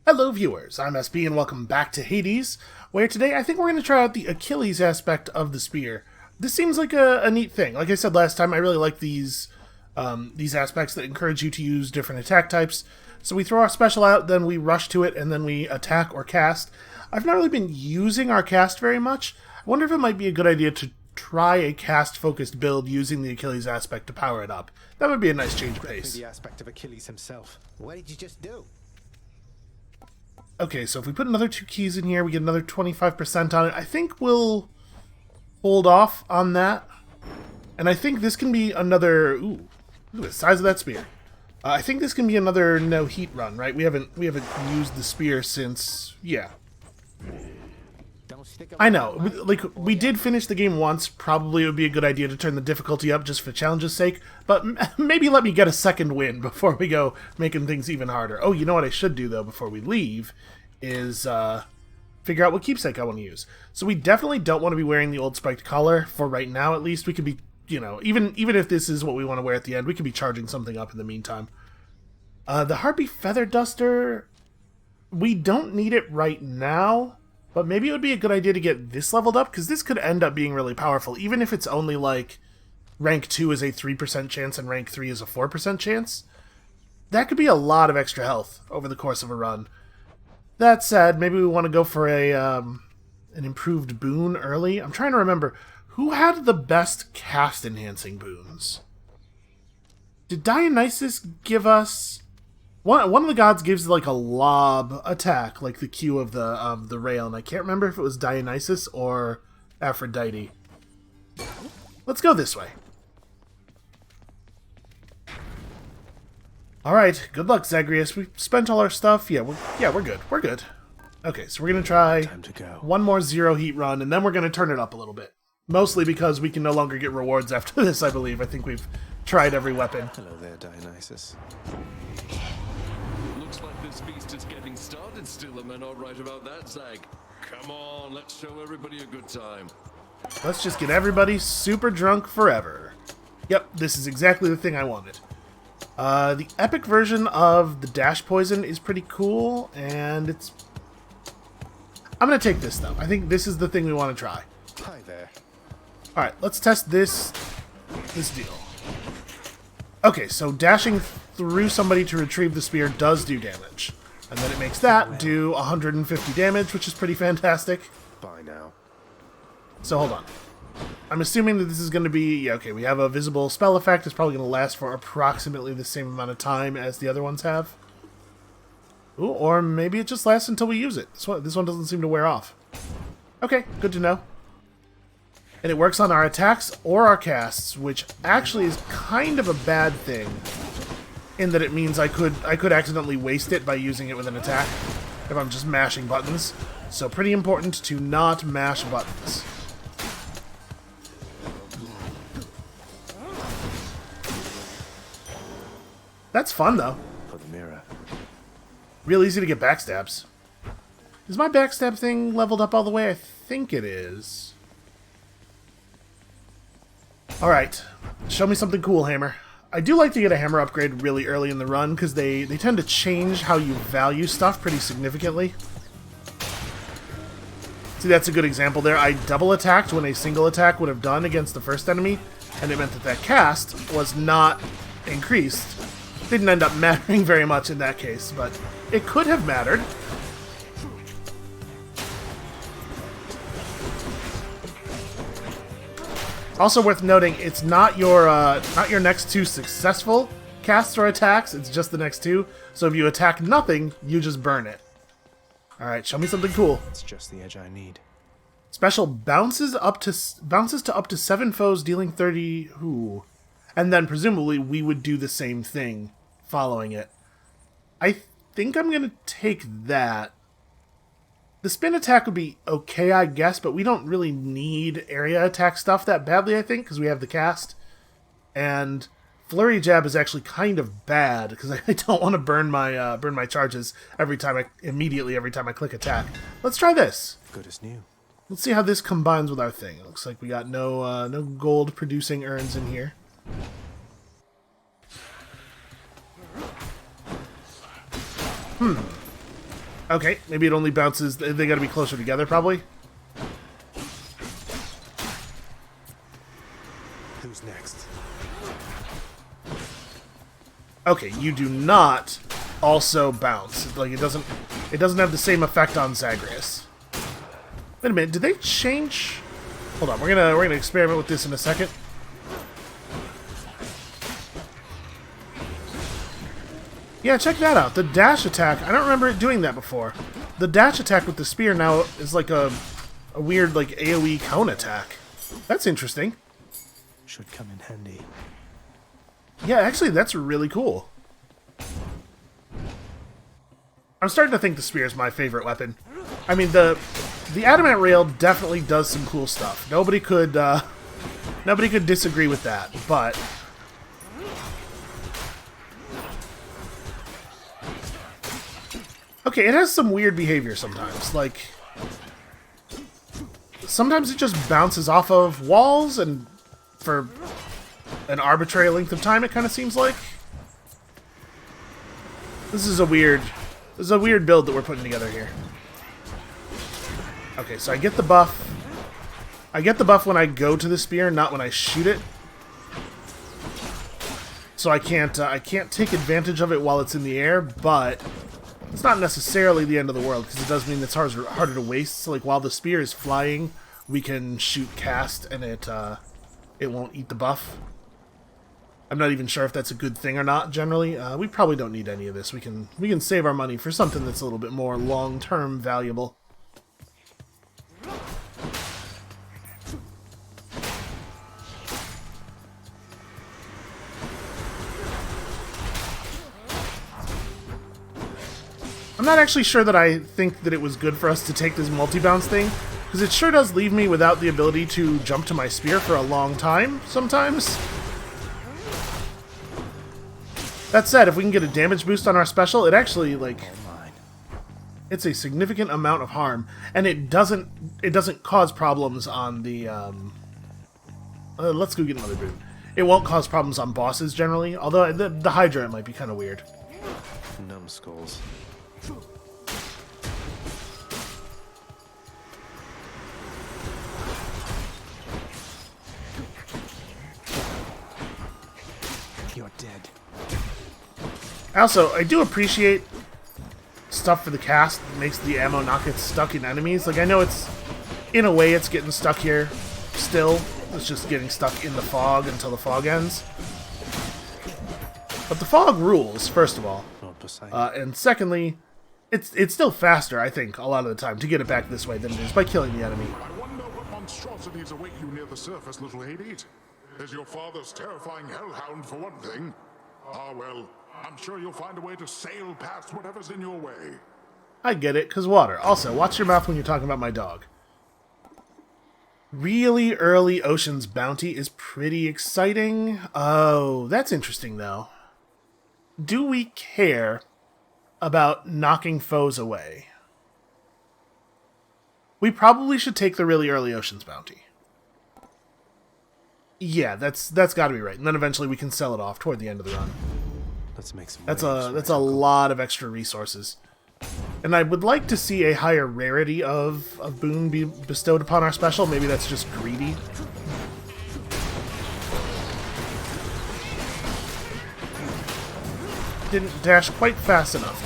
Hello viewers, I'm SB and welcome back to Hades, where today I think we're going to try out the Achilles aspect of the spear. This seems like a neat thing. Like I said last time, I really like these aspects that encourage you to use different attack types. So we throw our special out, then we rush to it, and then we attack or cast. I've not really been using our cast very much. I wonder if it might be a good idea to try a cast-focused build using the Achilles aspect to power it up. That would be a nice change of pace. The aspect of Achilles himself. What did you just do? Okay, so if we put another 2 keys in here, we get another 25% on it. I think we'll hold off on that. And I think this can be another... Ooh, look at the size of that spear. I think this can be another no heat run, right? We haven't used the spear since... Yeah. I know. Like, we did finish the game once. Probably it would be a good idea to turn the difficulty up just for challenge's sake. But maybe let me get a second win before we go making things even harder. Oh, you know what I should do, though, before we leave, is figure out what keepsake I want to use. So we definitely don't want to be wearing the old spiked collar, for right now at least. We could be, you know, even if this is what we want to wear at the end, we could be charging something up in the meantime. The Harpy Feather Duster, we don't need it right now. But maybe it would be a good idea to get this leveled up, because this could end up being really powerful, even if it's only like rank 2 is a 3% chance and rank 3 is a 4% chance. That could be a lot of extra health over the course of a run. That said, maybe we want to go for an improved boon early. I'm trying to remember, who had the best cast enhancing boons? Did Dionysus give us... One of the gods gives like a lob attack, like the Q of the rail, and I can't remember if it was Dionysus or Aphrodite. Let's go this way. All right, good luck, Zagreus. We spent all our stuff. Yeah, we're good. We're good. Okay, so we're gonna try one more 0 heat run, and then we're gonna turn it up a little bit. Mostly because we can no longer get rewards after this, I believe. I think we've tried every weapon. Hello there, Dionysus. Looks like this feast is getting started still, am I not right about that, Zag? Come on, let's show everybody a good time. Let's just get everybody super drunk forever. Yep, this is exactly the thing I wanted. The epic version of the dash poison is pretty cool, and it's... I'm going to take this, though. I think this is the thing we want to try. Hi there. Alright, let's test this deal. Okay, so dashing through somebody to retrieve the spear does do damage. And then it makes that do 150 damage, which is pretty fantastic. Bye now. So hold on. I'm assuming that this is going to be... Yeah, okay, we have a visible spell effect. It's probably going to last for approximately the same amount of time as the other ones have. Ooh, or maybe it just lasts until we use it. This one doesn't seem to wear off. Okay, good to know. And it works on our attacks or our casts, which actually is kind of a bad thing, in that it means I could accidentally waste it by using it with an attack if I'm just mashing buttons. So pretty important to not mash buttons. That's fun, though. For the mirror. Real easy to get backstabs. Is my backstab thing leveled up all the way? I think it is. Alright, show me something cool, Hammer. I do like to get a hammer upgrade really early in the run, because they tend to change how you value stuff pretty significantly. See, that's a good example there. I double attacked when a single attack would have done against the first enemy, and it meant that that cast was not increased. Didn't end up mattering very much in that case, but it could have mattered. Also worth noting, it's not your next 2 successful casts or attacks, it's just the next 2. So if you attack nothing, you just burn it. Alright, show me something cool. It's just the edge I need. Special bounces to up to 7 foes, dealing 30... Ooh. And then presumably we would do the same thing following it. I think I'm going to take that. The spin attack would be okay, I guess, but we don't really need area attack stuff that badly, I think, because we have the cast. And flurry jab is actually kind of bad, because I don't want to burn my charges every time I click attack. Let's try this. Good as new. Let's see how this combines with our thing. It looks like we got no gold producing urns in here. Okay, maybe it only bounces... They gotta be closer together, probably. Who's next? Okay, you do not also bounce. Like, it doesn't have the same effect on Zagreus. Wait a minute, did they change... Hold on, we're gonna experiment with this in a second. Yeah, check that out. The dash attack, I don't remember it doing that before. The dash attack with the spear now is like a weird, like, AoE cone attack. That's interesting. Should come in handy. Yeah, actually, that's really cool. I'm starting to think the spear is my favorite weapon. I mean, the adamant rail definitely does some cool stuff. Nobody could disagree with that, but... Okay, it has some weird behavior sometimes. Like, sometimes it just bounces off of walls, and for an arbitrary length of time, it kind of seems like. This is a weird build that we're putting together here. Okay, so I get the buff. I get the buff when I go to the spear, not when I shoot it. So I can't take advantage of it while it's in the air, but it's not necessarily the end of the world, because it does mean it's harder to waste. So, like, while the spear is flying, we can shoot cast, and it won't eat the buff. I'm not even sure if that's a good thing or not, generally. We probably don't need any of this. We can save our money for something that's a little bit more long-term valuable. I'm not actually sure that I think that it was good for us to take this multi-bounce thing, because it sure does leave me without the ability to jump to my spear for a long time, sometimes. That said, if we can get a damage boost on our special, it actually, like... It's a significant amount of harm, and it doesn't cause problems on the, let's go get another boot. It won't cause problems on bosses, generally, although the Hydra it might be kind of weird. Numbskulls. You're dead. Also, I do appreciate stuff for the cast that makes the ammo not get stuck in enemies. Like, I know it's, in a way, it's getting stuck here still. It's just getting stuck in the fog until the fog ends. But the fog rules, first of all. And secondly, it's still faster, I think, a lot of the time, to get it back this way than it is by killing the enemy. I wonder what monstrosities await you near the surface, little Hades. Is your father's terrifying hellhound, for one thing? Ah, well, I'm sure you'll find a way to sail past whatever's in your way. I get it, 'cause water. Also, watch your mouth when you're talking about my dog. Really early Ocean's Bounty is pretty exciting. Oh, that's interesting, though. Do we care about knocking foes away? We probably should take the really early Ocean's Bounty. Yeah, that's got to be right. And then eventually we can sell it off toward the end of the run. Let's make some. That's a lot of extra resources. And I would like to see a higher rarity of boon be bestowed upon our special. Maybe that's just greedy. Didn't dash quite fast enough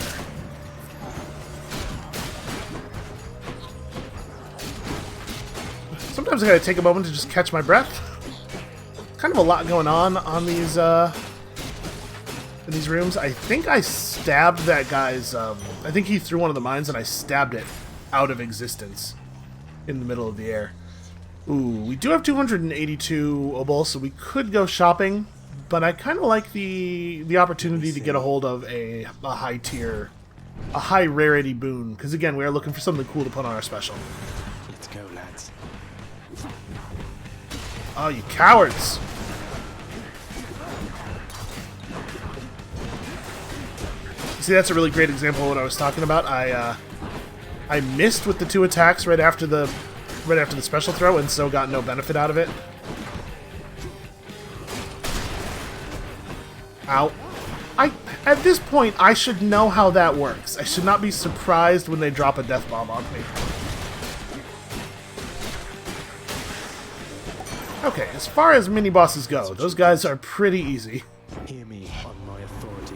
there. Sometimes I gotta take a moment to just catch my breath. Kind of a lot going on these in these rooms. I think I stabbed that guy's. I think he threw one of the mines, and I stabbed it out of existence in the middle of the air. Ooh, we do have 282 obol, so we could go shopping. But I kind of like the opportunity to get a hold of a high tier, a high rarity boon, because again, we are looking for something cool to put on our special. Let's go, lads. Oh, you cowards! See, that's a really great example of what I was talking about. I missed with the two attacks right after the special throw, and so got no benefit out of it. Ow. At this point, I should know how that works. I should not be surprised when they drop a death bomb on me. Okay, as far as mini-bosses go, those guys are pretty easy. Hear me on my authority.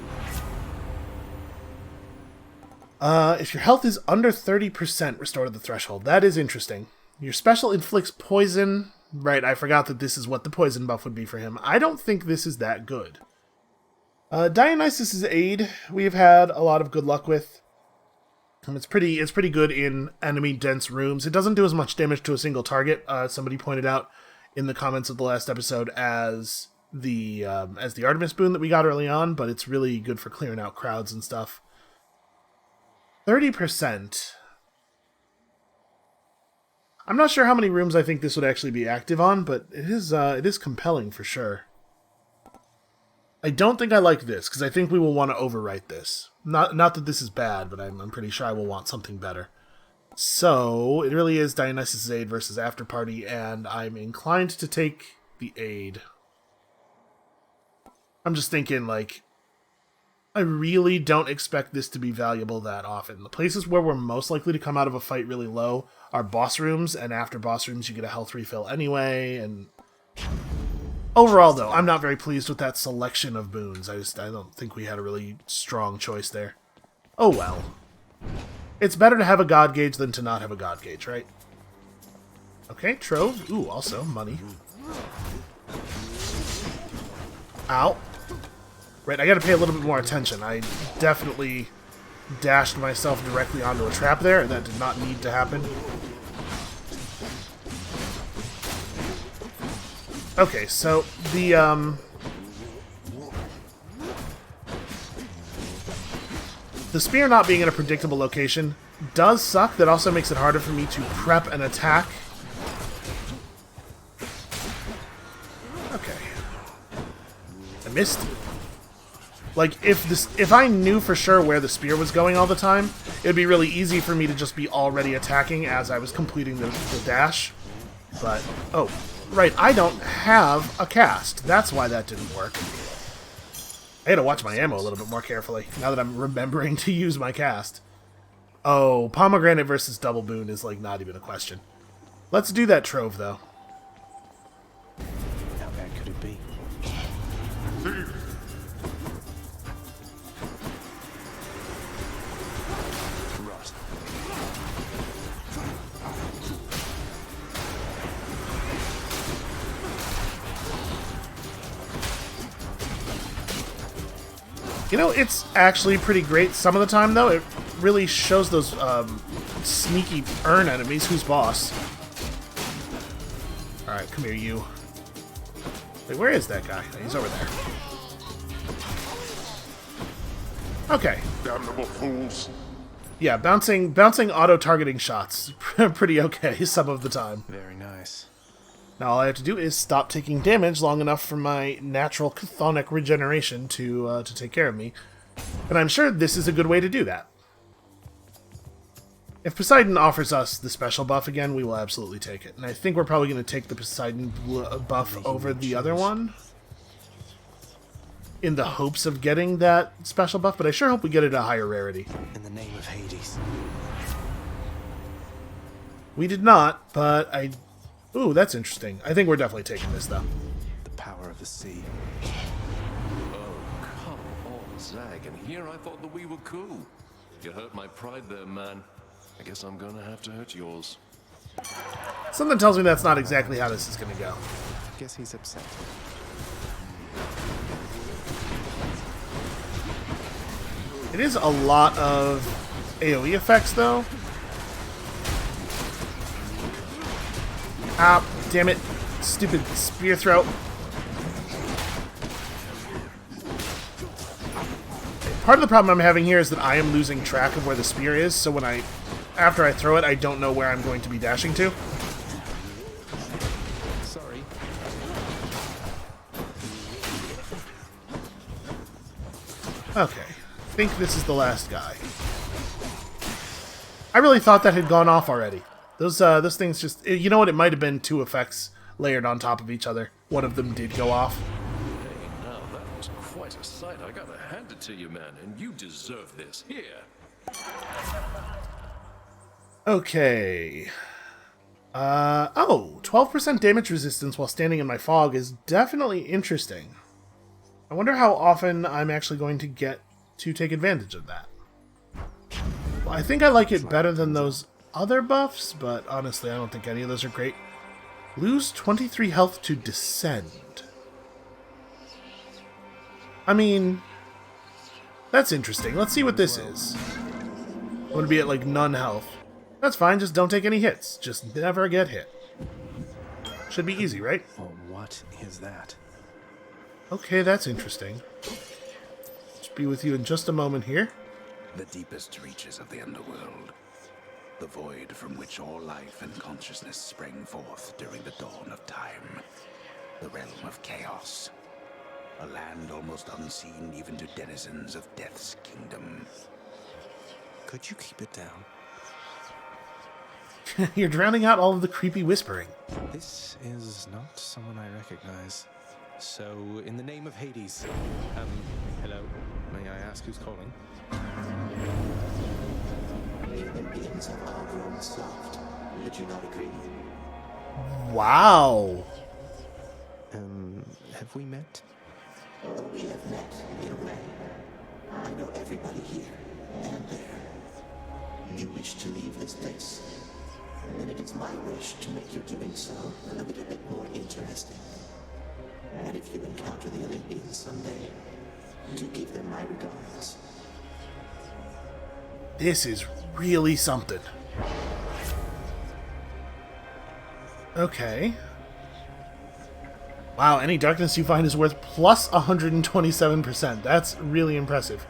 If your health is under 30%, restore to the threshold. That is interesting. Your special inflicts poison. Right, I forgot that this is what the poison buff would be for him. I don't think this is that good. Dionysus' aid, we've had a lot of good luck with. It's pretty good in enemy-dense rooms. It doesn't do as much damage to a single target, somebody pointed out in the comments of the last episode, as the Artemis boon that we got early on, but it's really good for clearing out crowds and stuff. 30%. I'm not sure how many rooms I think this would actually be active on, but it is compelling for sure. I don't think I like this, because I think we will want to overwrite this. Not that this is bad, but I'm pretty sure I will want something better. So, it really is Dionysus' aid versus After Party, and I'm inclined to take the aid. I'm just thinking, like, I really don't expect this to be valuable that often. The places where we're most likely to come out of a fight really low are boss rooms, and after boss rooms you get a health refill anyway, and... Overall, though, I'm not very pleased with that selection of boons. I don't think we had a really strong choice there. Oh well. It's better to have a god gauge than to not have a god gauge, right? Okay, Trove. Ooh, also money. Ow. Right, I gotta pay a little bit more attention. I definitely dashed myself directly onto a trap there, and that did not need to happen. Okay, so the spear not being in a predictable location does suck. That also makes it harder for me to prep an attack. Okay. I missed. Like, if I knew for sure where the spear was going all the time, it would be really easy for me to just be already attacking as I was completing the dash. But, oh, right, I don't have a cast. That's why that didn't work. I gotta watch my ammo a little bit more carefully, now that I'm remembering to use my cast. Oh, pomegranate versus double boon is, like, not even a question. Let's do that Trove, though. How bad could it be? Rot. You know, it's actually pretty great some of the time, though. It really shows those sneaky urn enemies who's boss. Alright, come here, you. Wait, where is that guy? He's over there. Okay. Damnable fools. Yeah, bouncing auto-targeting shots. Pretty okay some of the time. Very nice. Now all I have to do is stop taking damage long enough for my natural chthonic regeneration to take care of me. And I'm sure this is a good way to do that. If Poseidon offers us the special buff again, we will absolutely take it. And I think we're probably going to take the Poseidon buff over the other one, in the hopes of getting that special buff, but I sure hope we get it at a higher rarity. In the name of Hades. We did not, but I... Ooh, that's interesting. I think we're definitely taking this, though. The power of the sea. Oh, come on, Zag. And here I thought that we were cool. You hurt my pride there, man. I guess I'm gonna have to hurt yours. Something tells me that's not exactly how this is going to go. Guess he's upset. It is a lot of AoE effects, though. Ah, damn it. Stupid spear throw. Part of the problem I'm having here is that I am losing track of where the spear is, so when after I throw it, I don't know where I'm going to be dashing to. Sorry. Okay. I think this is the last guy. I really thought that had gone off already. Those things just... You know what? It might have been two effects layered on top of each other. One of them did go off. Hey, now that was quite a sight. I gotta hand it to you, man, and you deserve this. Here. Okay. Oh, 12% damage resistance while standing in my fog is definitely interesting. I wonder how often I'm actually going to get to take advantage of that. Well, I think I like it better than those other buffs, but honestly, I don't think any of those are great. Lose 23 health to descend. I mean, that's interesting. Let's see what this is. I'm going to be at like none health. That's fine, just don't take any hits. Just never get hit. Should be easy, right? Well, what is that? Okay, that's interesting. Just be with you in just a moment here. The deepest reaches of the underworld. The void from which all life and consciousness sprang forth during the dawn of time. The realm of chaos. A land almost unseen even to denizens of Death's kingdom. Could you keep it down? You're drowning out all of the creepy whispering. This is not someone I recognize. So, in the name of Hades, hello? May I ask who's calling? Beings have all grown soft. Would you not agree? Wow. Have we met? Oh, we have met in a way. I know everybody here and there. You wish to leave this place, and it is my wish to make your doing so a little bit more interesting. And if you encounter the Olympians someday, do give them my regards. This is really something. Okay. Wow, any darkness you find is worth plus 127%. That's really impressive.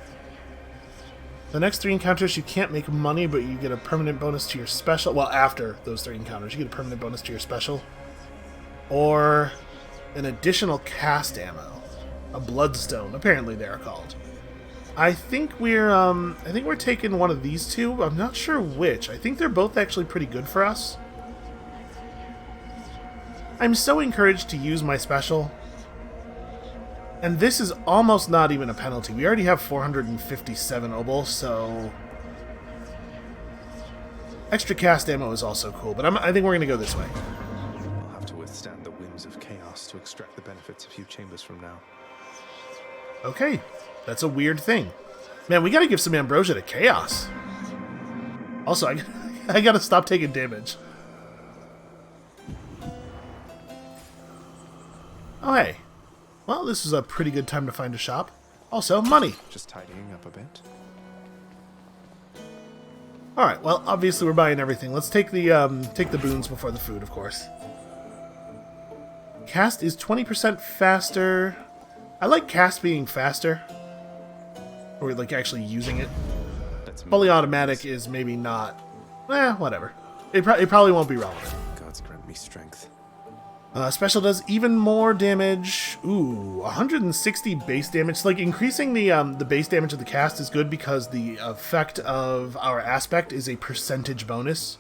The next 3 encounters you can't make money, but you get a permanent bonus to your special. Well, after those 3 encounters, you get a permanent bonus to your special. Or an additional cast ammo. A bloodstone, apparently they are called. I think we're taking one of these two. I'm not sure which. I think they're both actually pretty good for us. I'm so encouraged to use my special. And this is almost not even a penalty. We already have 457 obol, so extra cast ammo is also cool, but I think we're going to go this way. I'll have to withstand the whims of chaos to extract the benefits a few chambers from now. Okay, that's a weird thing. Man, we got to give some ambrosia to chaos. Also, I got to stop taking damage. Oh, hey. Well, this is a pretty good time to find a shop. Also, money. Just tidying up a bit. Alright, well, obviously we're buying everything. Let's take the boons before the food, of course. Cast is 20% faster. I like cast being faster. Or, like, actually using it. Fully automatic is maybe not. Whatever. It probably won't be relevant. Gods grant me strength. Special does even more damage. Ooh, 160 base damage. Like, increasing the base damage of the cast is good because the effect of our aspect is a percentage bonus.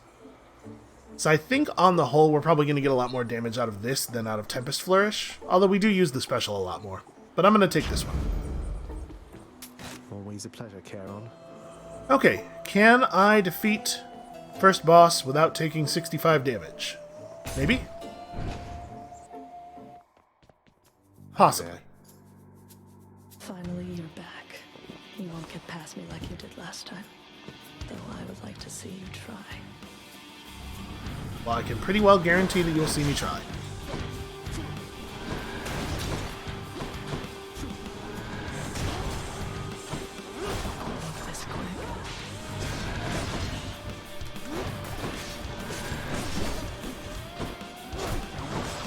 So I think on the whole, we're probably going to get a lot more damage out of this than out of Tempest Flourish. Although we do use the special a lot more. But I'm going to take this one. Always a pleasure, Careen. Okay, can I defeat first boss without taking 65 damage? Maybe? Possibly. Finally, you're back. You won't get past me like you did last time. Though I would like to see you try. Well, I can pretty well guarantee that you'll see me try. This quick.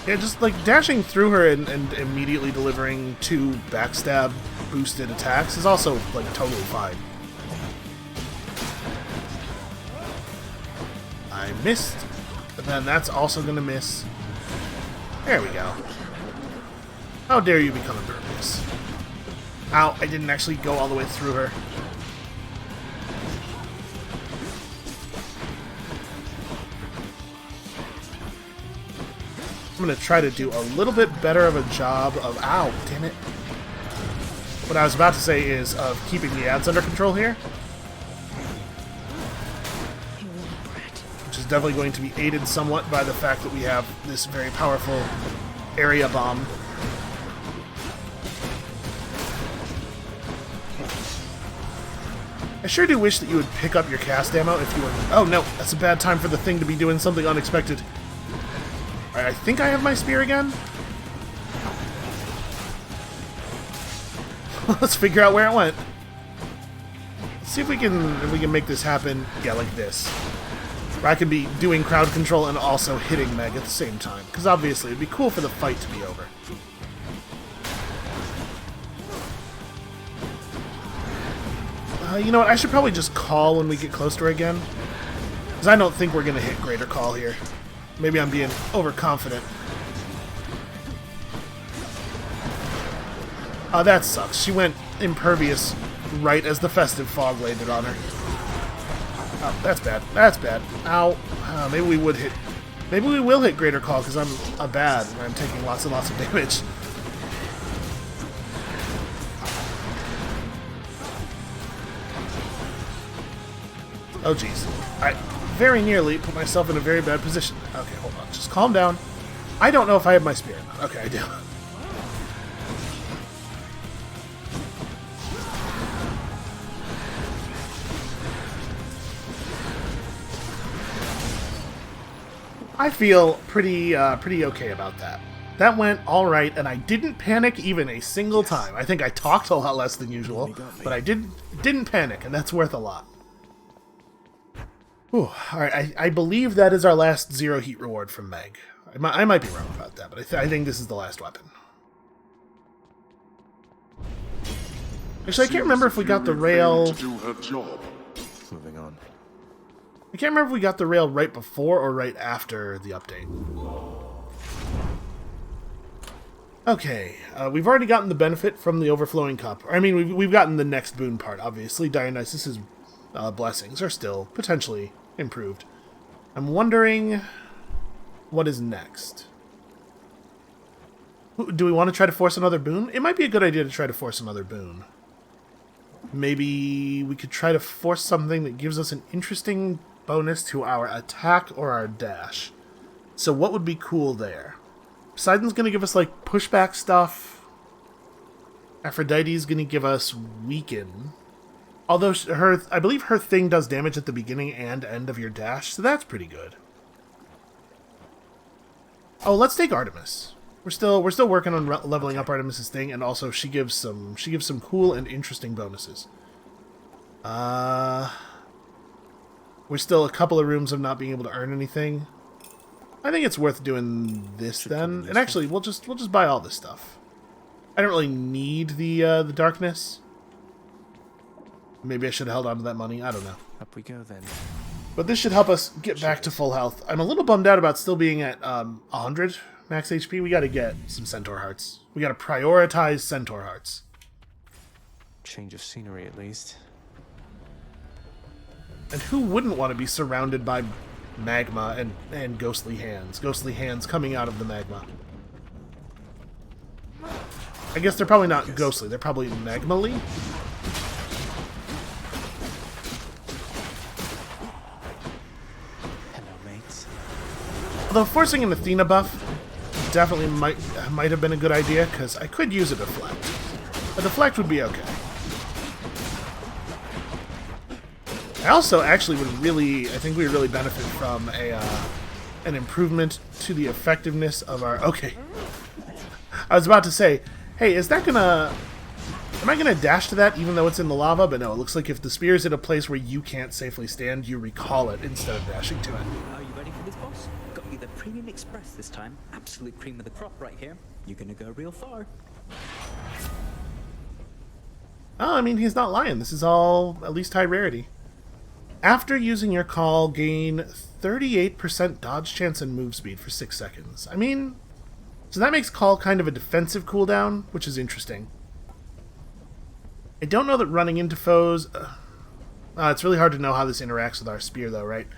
Yeah, just like dashing through her and immediately delivering 2 backstab boosted attacks is also like totally fine. I missed, but then that's also gonna miss. There we go. How dare you become impervious? Ow, I didn't actually go all the way through her. I'm going to try to do a little bit better of a job of... Ow, damn it. what I was about to say is of keeping the ads under control here. Which is definitely going to be aided somewhat by the fact that we have this very powerful area bomb. I sure do wish that you would pick up your cast ammo if you were... Oh no, that's a bad time for the thing to be doing something unexpected. Alright, I think I have my spear again. Let's figure out where it went. Let's see if we can make this happen. Yeah, like this. Where I can be doing crowd control and also hitting Meg at the same time. Because obviously it'd be cool for the fight to be over. You know what? I should probably just call when we get close to her again. Because I don't think we're going to hit Greater Call here. Maybe I'm being overconfident. Oh, that sucks. She went impervious right as the festive fog landed on her. Oh, that's bad. That's bad. Ow. Maybe we would hit... Maybe we will hit Greater Call because I'm a bad and I'm taking lots and lots of damage. Oh, jeez. I very nearly put myself in a very bad position. Okay, hold on. Just calm down. I don't know if I have my spear or not. Okay, I do. I feel pretty okay about that. That went alright, and I didn't panic even a single time. I think I talked a lot less than usual, but I didn't panic, and that's worth a lot. Alright, I believe that is our last 0 heat reward from Meg. I might be wrong about that, but I think this is the last weapon. Actually, I can't remember if we got the rail... Moving on. I can't remember if we got the rail right before or right after the update. Okay, we've already gotten the benefit from the overflowing cup. I mean, we've gotten the next boon part, obviously. Dionysus's blessings are still potentially improved. I'm wondering what is next. Do we want to try to force another boon? It might be a good idea to try to force another boon. Maybe we could try to force something that gives us an interesting bonus to our attack or our dash. So what would be cool there? Poseidon's going to give us, like, pushback stuff. Aphrodite's going to give us weaken. Although I believe her thing does damage at the beginning and end of your dash, so that's pretty good. Oh, let's take Artemis. We're still working on leveling up Artemis's thing, and also she gives some cool and interesting bonuses. We're still a couple of rooms of not being able to earn anything. I think it's worth doing this then. And actually, we'll just buy all this stuff. I don't really need the darkness. Maybe I should have held on to that money. I don't know. Up we go then. But this should help us get back to full health. I'm a little bummed out about still being at 100 max HP. We got to get some Centaur Hearts. We got to prioritize Centaur Hearts. Change of scenery, at least. And who wouldn't want to be surrounded by magma and ghostly hands? Ghostly hands coming out of the magma. I guess they're probably not ghostly. They're probably magma-ly. Although forcing an Athena buff definitely might have been a good idea, because I could use a deflect. A deflect would be okay. I also actually would I think we would really benefit from an improvement to the effectiveness of our... Okay. I was about to say, hey, is that gonna... Am I gonna dash to that even though it's in the lava? But no, it looks like if the spear's in a place where you can't safely stand, you recall it instead of dashing to it. Are you ready for this, boss? Got you the Premium Express this time. Absolute cream of the crop right here. You're gonna go real far. Oh, I mean, he's not lying. This is all at least high rarity. After using your call, gain 38% dodge chance and move speed for 6 seconds. I mean, so that makes call kind of a defensive cooldown, which is interesting. I don't know that running into foes... it's really hard to know how this interacts with our spear, though, right?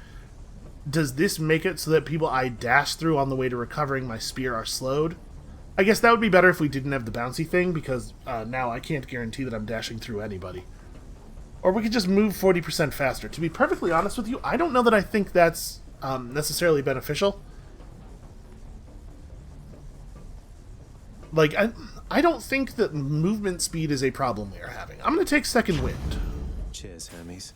Does this make it so that people I dash through on the way to recovering my spear are slowed? I guess that would be better if we didn't have the bouncy thing, because now I can't guarantee that I'm dashing through anybody. Or we could just move 40% faster. To be perfectly honest with you, I don't know that I think that's necessarily beneficial. Like, I don't think that movement speed is a problem we are having. I'm going to take second wind. Cheers, Hermes.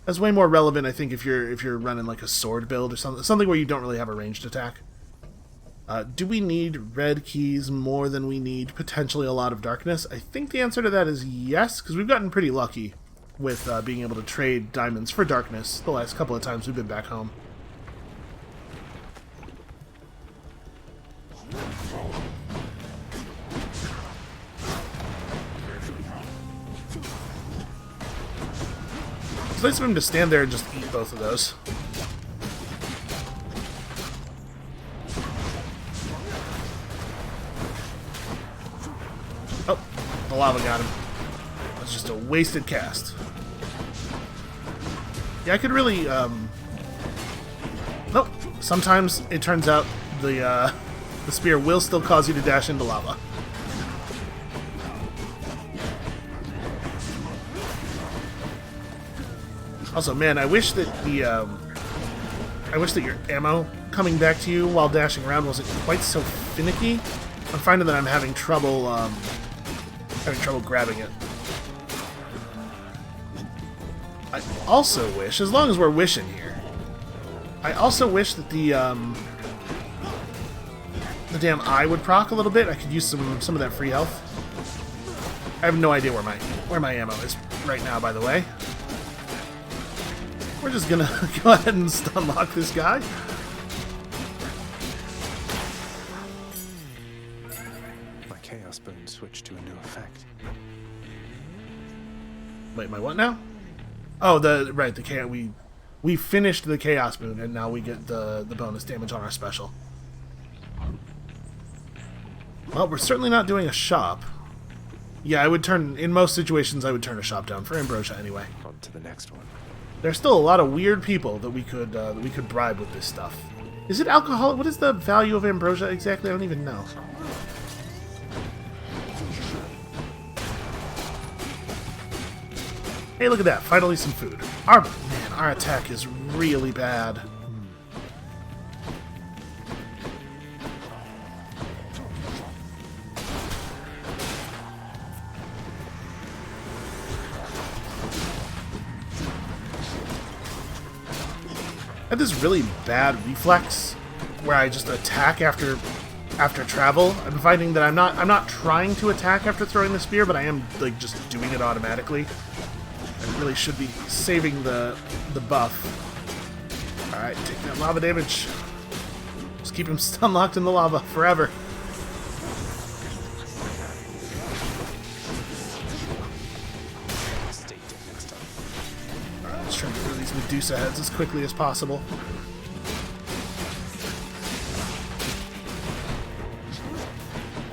That's way more relevant, I think, if you're running like a sword build or something where you don't really have a ranged attack. Do we need red keys more than we need potentially a lot of darkness? I think the answer to that is yes, because we've gotten pretty lucky with being able to trade diamonds for darkness the last couple of times we've been back home. It's nice of him to stand there and just eat both of those. Oh, the lava got him. That's just a wasted cast. Yeah, I could really, nope. Sometimes it turns out the spear will still cause you to dash into lava. Also, man, I wish that your ammo coming back to you while dashing around wasn't quite so finicky. I'm finding that I'm having trouble grabbing it. I also wish, as long as we're wishing here, I also wish that the damn eye would proc a little bit. I could use some of that free health. I have no idea where my ammo is right now, by the way. We're just gonna go ahead and stun lock this guy. My chaos boon switched to a new effect. Wait, my what now? Oh, the chaos. We finished the chaos boon, and now we get the bonus damage on our special. Well, we're certainly not doing a shop. Yeah, in most situations I would turn a shop down for ambrosia anyway. On to the next one. There's still a lot of weird people that we could bribe with this stuff. Is it alcoholic? What is the value of ambrosia exactly? I don't even know. Hey, look at that! Finally, some food. Our attack is really bad. I have this really bad reflex where I just attack after travel. I'm finding that I'm not trying to attack after throwing the spear, but I am like just doing it automatically. I really should be saving the buff. All right, take that lava damage. Just keep him stun locked in the lava forever. Alright, let's try to get rid of these Medusa heads as quickly as possible.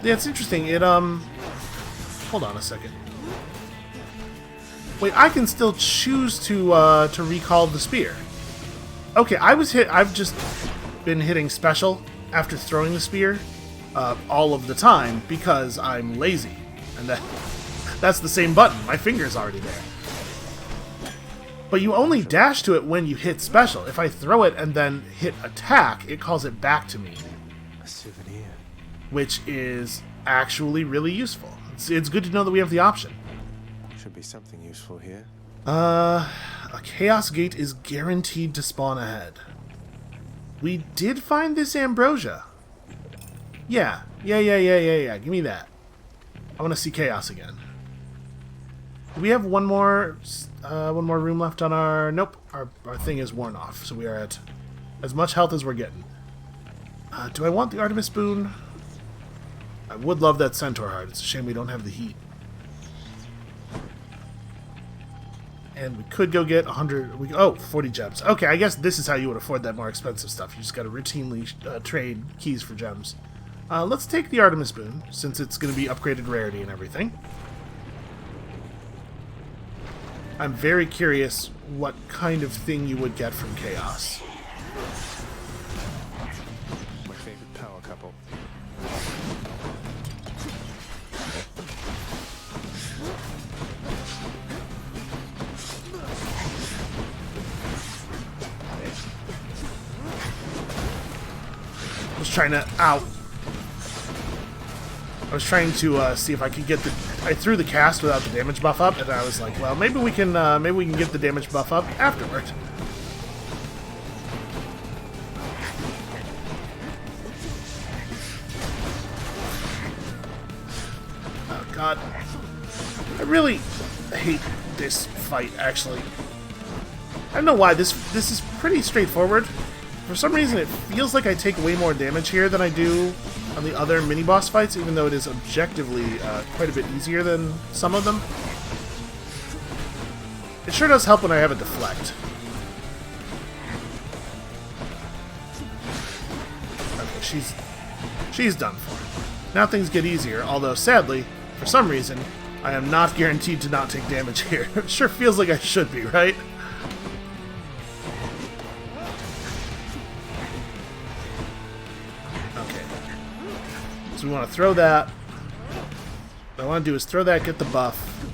Yeah, it's interesting. It hold on a second. Wait, I can still choose to recall the spear. Okay, I've just been hitting special after throwing the spear all of the time because I'm lazy, and that's the same button. My finger's already there. But you only dash to it when you hit special. If I throw it and then hit attack, it calls it back to me. A souvenir. Which is actually really useful. It's good to know that we have the option. Should be something useful here. A chaos gate is guaranteed to spawn ahead. We did find this ambrosia. Yeah. Give me that. I want to see chaos again. Do we have one more room left on our... Nope. Our thing is worn off, so we are at as much health as we're getting. Do I want the Artemis boon? I would love that centaur heart. It's a shame we don't have the heat. And we could go get 40 gems. Okay, I guess this is how you would afford that more expensive stuff. You just gotta routinely trade keys for gems. Let's take the Artemis boon, since it's gonna be upgraded rarity and everything. I'm very curious what kind of thing you would get from Chaos. My favorite power couple. was trying to... Ow! I was trying to see if I could get the... I threw the cast without the damage buff up, and I was like, well, maybe we can get the damage buff up afterward. Oh god. I really hate this fight, actually. I don't know why. This is pretty straightforward. For some reason, it feels like I take way more damage here than I do on the other mini-boss fights, even though it is objectively quite a bit easier than some of them. It sure does help when I have a deflect. Okay, she's done for. Now things get easier, although sadly, for some reason, I am not guaranteed to not take damage here. It sure feels like I should be, right? So we want to throw that. What I want to do is throw that, get the buff.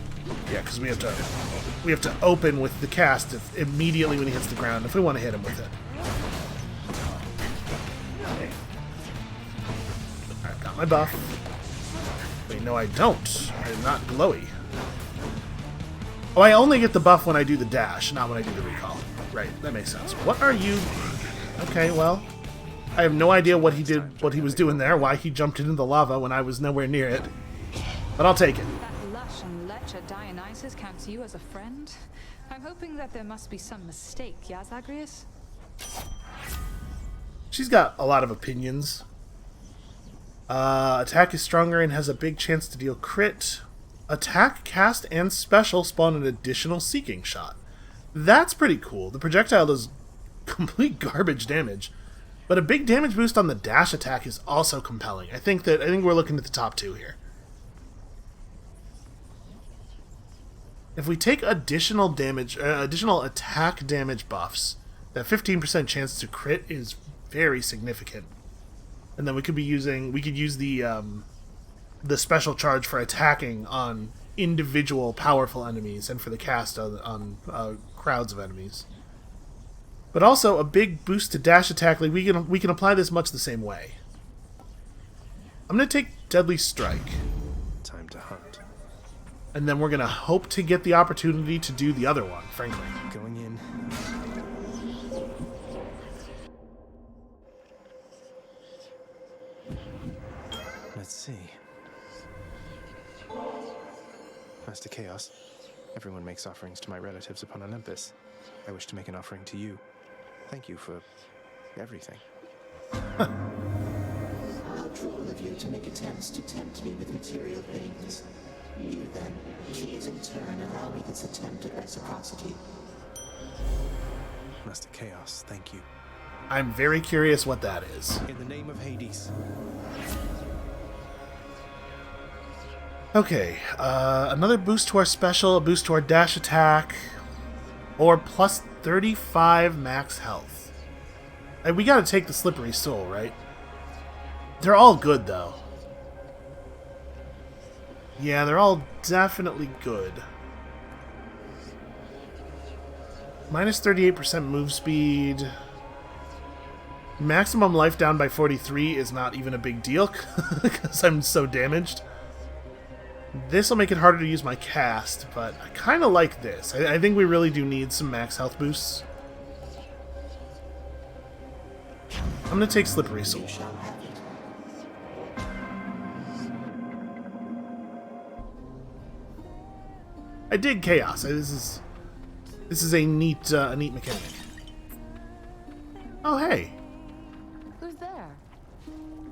Yeah, because we have to open with the cast immediately when he hits the ground if we want to hit him with it. Okay. Alright, got my buff. Wait, no I don't. I'm not glowy. Oh, I only get the buff when I do the dash, not when I do the recall. Right, that makes sense. What are you... Okay, well... I have no idea what he did, what he was doing there, why he jumped into the lava when I was nowhere near it. But I'll take it. That lush and lecher Dionysus counts you as a friend? I'm hoping that there must be some mistake, yes, Agrius? She's got a lot of opinions. Attack is stronger and has a big chance to deal crit. Attack, cast, and special spawn an additional seeking shot. That's pretty cool. The projectile does complete garbage damage. But a big damage boost on the dash attack is also compelling. I think we're looking at the top two here. If we take additional damage, additional attack damage buffs, that 15% chance to crit is very significant. And then we could use the special charge for attacking on individual powerful enemies and for the cast on crowds of enemies. But also a big boost to dash attack. Like we can apply this much the same way. I'm gonna take Deadly Strike. Time to hunt. And then we're gonna hope to get the opportunity to do the other one, frankly. Going in. Let's see. Master Chaos, everyone makes offerings to my relatives upon Olympus. I wish to make an offering to you. Thank you for everything. How cruel of you to make attempts to tempt me with material things. You then, please in turn allow me this attempt at reciprocity. Master Chaos, thank you. I'm very curious what that is. In the name of Hades. Okay, another boost to our special, a boost to our dash attack, or plus 35 max health. And we gotta take the Slippery Soul, right? They're all good, though. Yeah, they're all definitely good. Minus 38% move speed. Maximum life down by 43 is not even a big deal, because I'm so damaged. This will make it harder to use my cast, but I kind of like this. I think we really do need some max health boosts. I'm going to take Slippery Soul. I dig Chaos. This is a neat mechanic. Oh, hey. Who's there?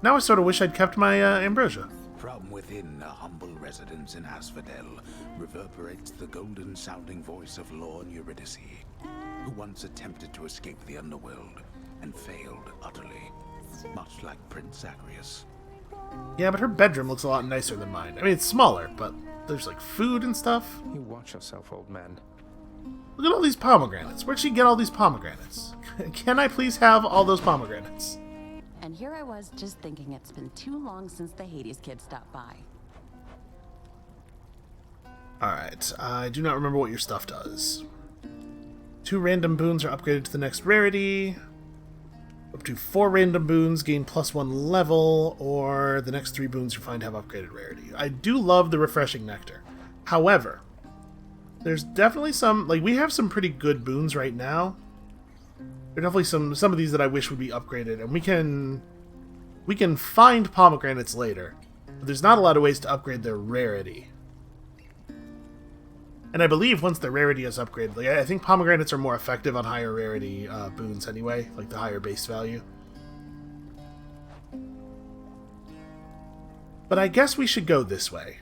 Now I sort of wish I'd kept my Ambrosia. From within a humble residence in Asphodel reverberates the golden-sounding voice of Lord Eurydice, who once attempted to escape the underworld and failed utterly, much like Prince Agrius. Yeah, but her bedroom looks a lot nicer than mine. I mean, it's smaller, but there's like food and stuff. You watch yourself, old man. Look at all these pomegranates. Where'd she get all these pomegranates? Can I please have all those pomegranates? And here I was just thinking it's been too long since the Hades kid stopped by. Alright, I do not remember what your stuff does. 2 random boons are upgraded to the next rarity. Up to 4 random boons, gain +1 level, or the next 3 boons you find have upgraded rarity. I do love the refreshing nectar. However, there's definitely some, like, we have some pretty good boons right now. There are definitely some of these that I wish would be upgraded, and we can find pomegranates later. But there's not a lot of ways to upgrade their rarity. And I believe once the rarity is upgraded, like, I think pomegranates are more effective on higher rarity boons anyway, like the higher base value. But I guess we should go this way.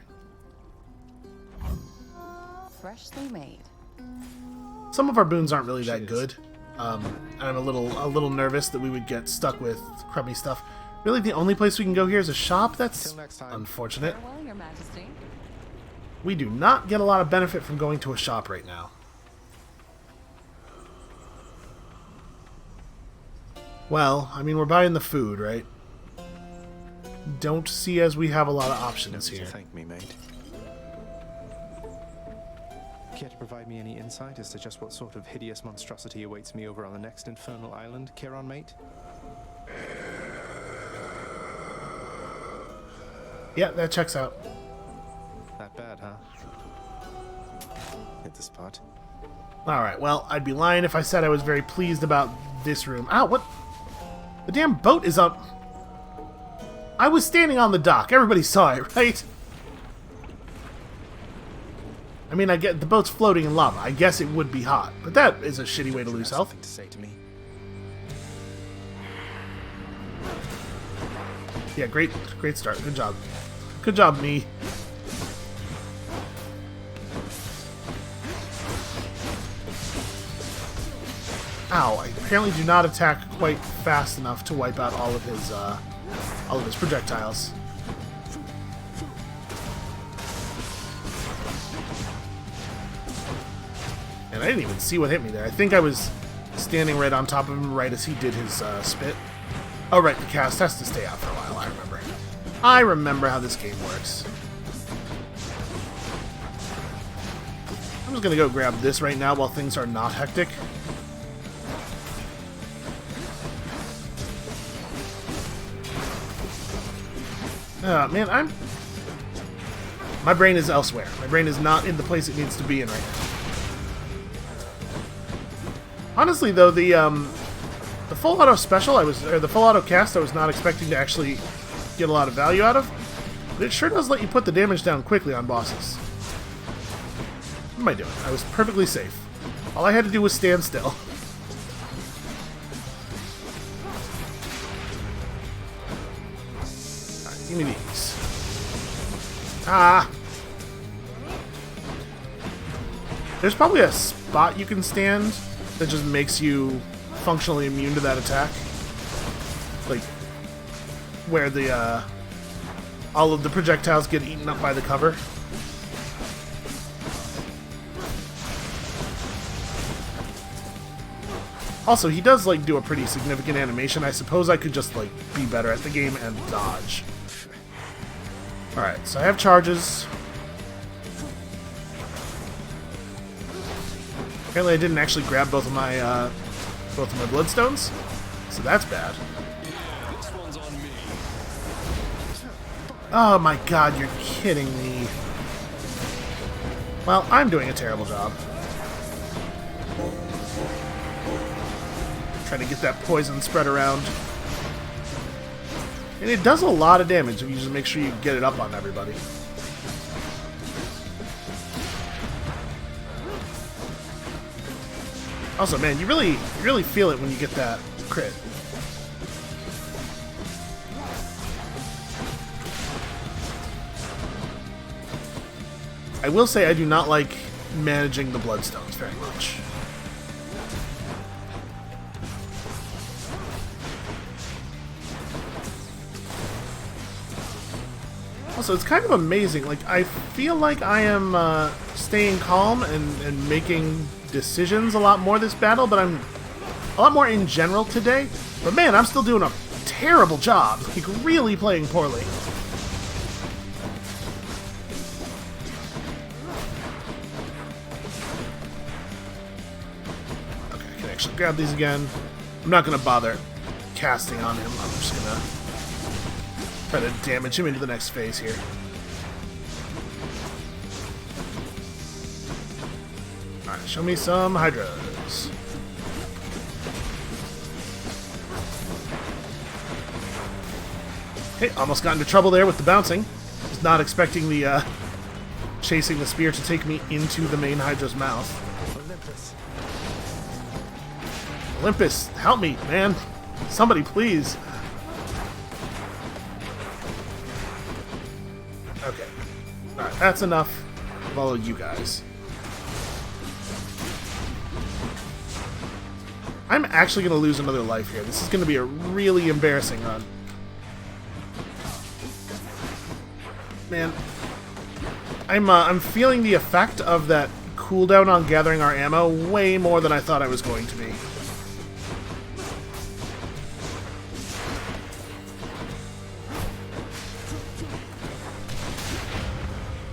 Freshly made. Some of our boons aren't really that good. I'm a little nervous that we would get stuck with crummy stuff. Really, the only place we can go here is a shop? That's unfortunate. Farewell, Your Majesty. We do not get a lot of benefit from going to a shop right now. Well, I mean, we're buying the food, right? Don't see as we have a lot of options here. Thank me, mate. Care to provide me any insight as to just what sort of hideous monstrosity awaits me over on the next infernal island, Careen, mate? Yeah, that checks out. That bad, huh? Hit the spot. Alright, well, I'd be lying if I said I was very pleased about this room. Ow, what? The damn boat is up. I was standing on the dock. Everybody saw it, right? I mean, I get the boat's floating in lava. I guess it would be hot, but that is a shitty way to lose health. To say to me. Yeah, great start. Good job. Good job, me. Ow, I apparently do not attack quite fast enough to wipe out all of his projectiles. And I didn't even see what hit me there. I think I was standing right on top of him right as he did his spit. Oh, right, the cast has to stay out for a while, I remember. I remember how this game works. I'm just gonna go grab this right now while things are not hectic. Man, my brain is elsewhere. My brain is not in the place it needs to be in right now. Honestly, though, the full auto special the full auto cast I was not expecting to actually get a lot of value out of, but it sure does let you put the damage down quickly on bosses. What am I doing? I was perfectly safe. All I had to do was stand still. Alright, give me these. Ah! There's probably a spot you can stand that just makes you functionally immune to that attack. Like, where the, all of the projectiles get eaten up by the cover. Also, he does, like, do a pretty significant animation. I suppose I could just, like, be better at the game and dodge. Alright, so I have charges. Apparently I didn't actually grab both of my bloodstones, so that's bad. Oh my god, you're kidding me. Well, I'm doing a terrible job. Trying to get that poison spread around. And it does a lot of damage if you just make sure you get it up on everybody. Also, man, you really feel it when you get that crit. I will say I do not like managing the bloodstones very much. Also, it's kind of amazing. Like, I feel like I am staying calm and making decisions a lot more this battle, but I'm a lot more in general today. But man, I'm still doing a terrible job. Like, really playing poorly. Okay, I can actually grab these again. I'm not going to bother casting on him. I'm just gonna try to damage him into the next phase here. Alright, show me some Hydras. Okay, almost got into trouble there with the bouncing. Was not expecting the chasing the spear to take me into the main Hydra's mouth. Olympus, help me, man. Somebody, please. Okay. Alright, that's enough. Follow you guys. I'm actually going to lose another life here. This is going to be a really embarrassing run. Man, I'm feeling the effect of that cooldown on gathering our ammo way more than I thought I was going to be.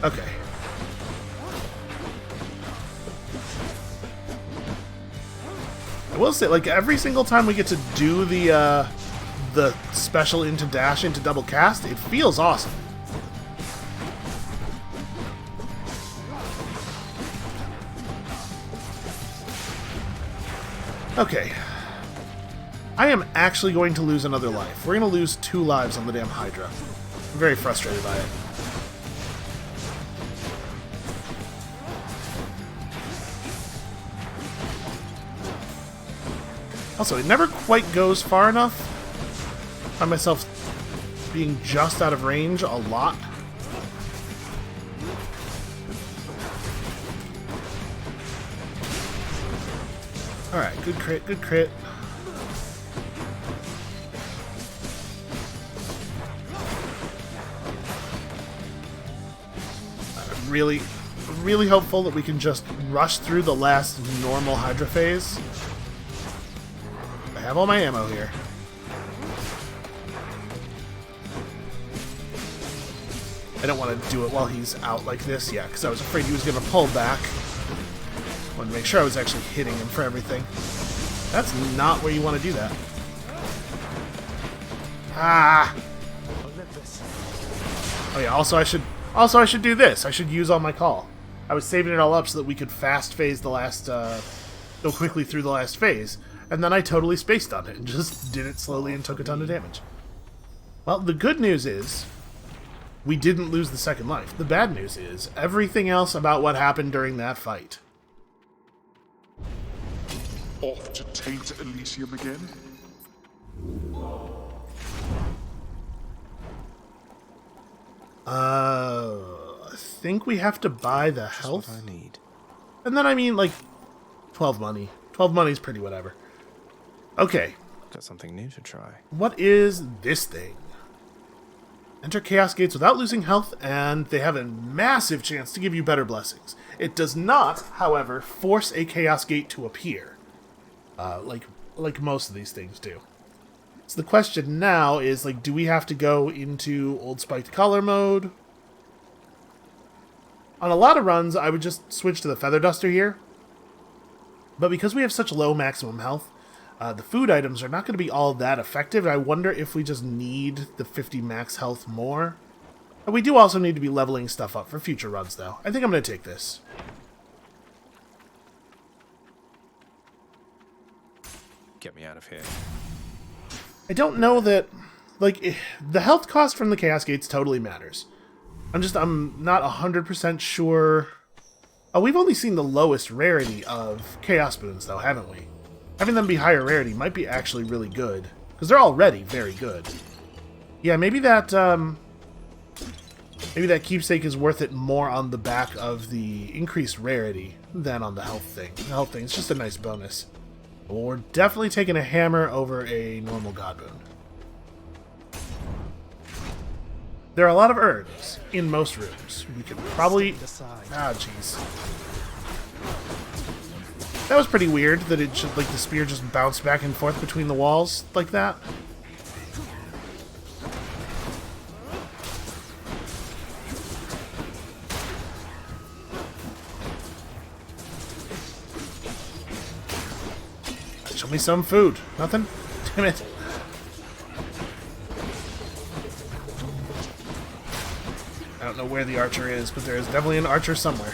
Okay. I will say, like, every single time we get to do the special into dash into double cast, it feels awesome. Okay. I am actually going to lose another life. We're going to lose 2 lives on the damn Hydra. I'm very frustrated by it. Also, it never quite goes far enough. I find myself being just out of range a lot. Alright, good crit, good crit. I'm really hopeful that we can just rush through the last normal Hydra phase. I have all my ammo here. I don't want to do it while he's out like this, yeah, because I was afraid he was going to pull back. Wanted to make sure I was actually hitting him for everything. That's not where you want to do that. Ah! Oh yeah, also I should do this. I should use all my call. I was saving it all up so that we could fast phase the last, go quickly through the last phase, and then I totally spaced on it and just did it slowly and took a ton of damage. Well, the good news is we didn't lose the second life. The bad news is everything else about what happened during that fight. Off to taint Elysium again? I think we have to buy the health. What I need. And then I mean, like, 12 money. 12 money's pretty whatever. Okay. Got something new to try. What is this thing? Enter Chaos Gates without losing health, and they have a massive chance to give you better blessings. It does not, however, force a Chaos Gate to appear. Like most of these things do. So the question now is, like, do we have to go into Old Spiked Collar mode? On a lot of runs, I would just switch to the Feather Duster here. But because we have such low maximum health, the food items are not going to be all that effective. I wonder if we just need the 50 max health more. And we do also need to be leveling stuff up for future runs, though. I think I'm going to take this. Get me out of here. I don't know that, like, the health cost from the Chaos Gates totally matters. I'm not 100% sure. Oh, we've only seen the lowest rarity of Chaos Boons, though, haven't we? Having them be higher rarity might be actually really good, because they're already very good. Yeah, maybe that keepsake is worth it more on the back of the increased rarity than on the health thing. The health thing is just a nice bonus. Well, we're definitely taking a hammer over a normal God Boon. There are a lot of urns in most rooms. We could probably... Ah, jeez. That was pretty weird that it should, like, the spear just bounced back and forth between the walls like that. Show me some food. Nothing? Damn it. don't know where the archer is, but there is definitely an archer somewhere.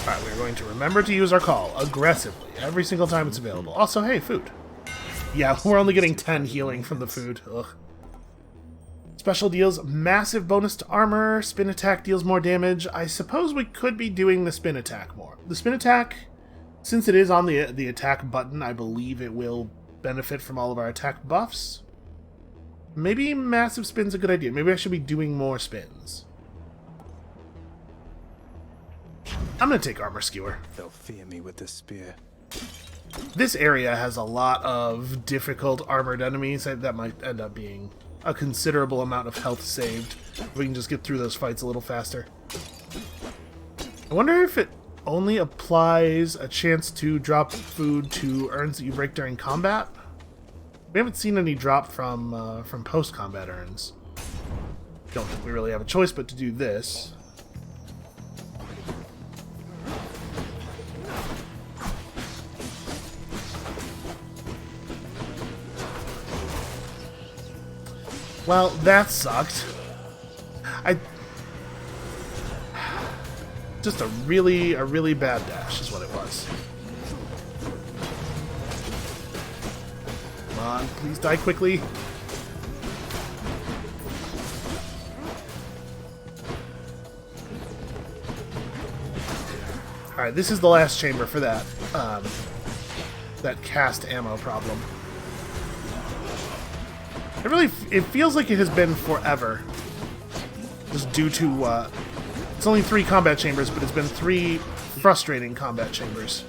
Alright, we're going to remember to use our call aggressively every single time it's available. Also, hey, food. Yeah, we're only getting 10 healing from the food. Ugh. Special deals massive bonus to armor. Spin attack deals more damage. I suppose we could be doing the spin attack more. The spin attack, since it is on the attack button, I believe it will benefit from all of our attack buffs. Maybe massive spin's a good idea. Maybe I should be doing more spins. I'm gonna take armor skewer. They'll fear me with this spear. This area has a lot of difficult armored enemies. That might end up being a considerable amount of health saved. If we can just get through those fights a little faster. I wonder if it only applies a chance to drop food to urns that you break during combat. We haven't seen any drop from post-combat urns. Don't think we really have a choice but to do this. Well, that sucked. Just a really bad dash is what it was. Come on, please die quickly. Alright, this is the last chamber for that, that cast ammo problem. It feels like it has been forever. Just due to, it's only 3 combat chambers, but it's been 3 frustrating combat chambers.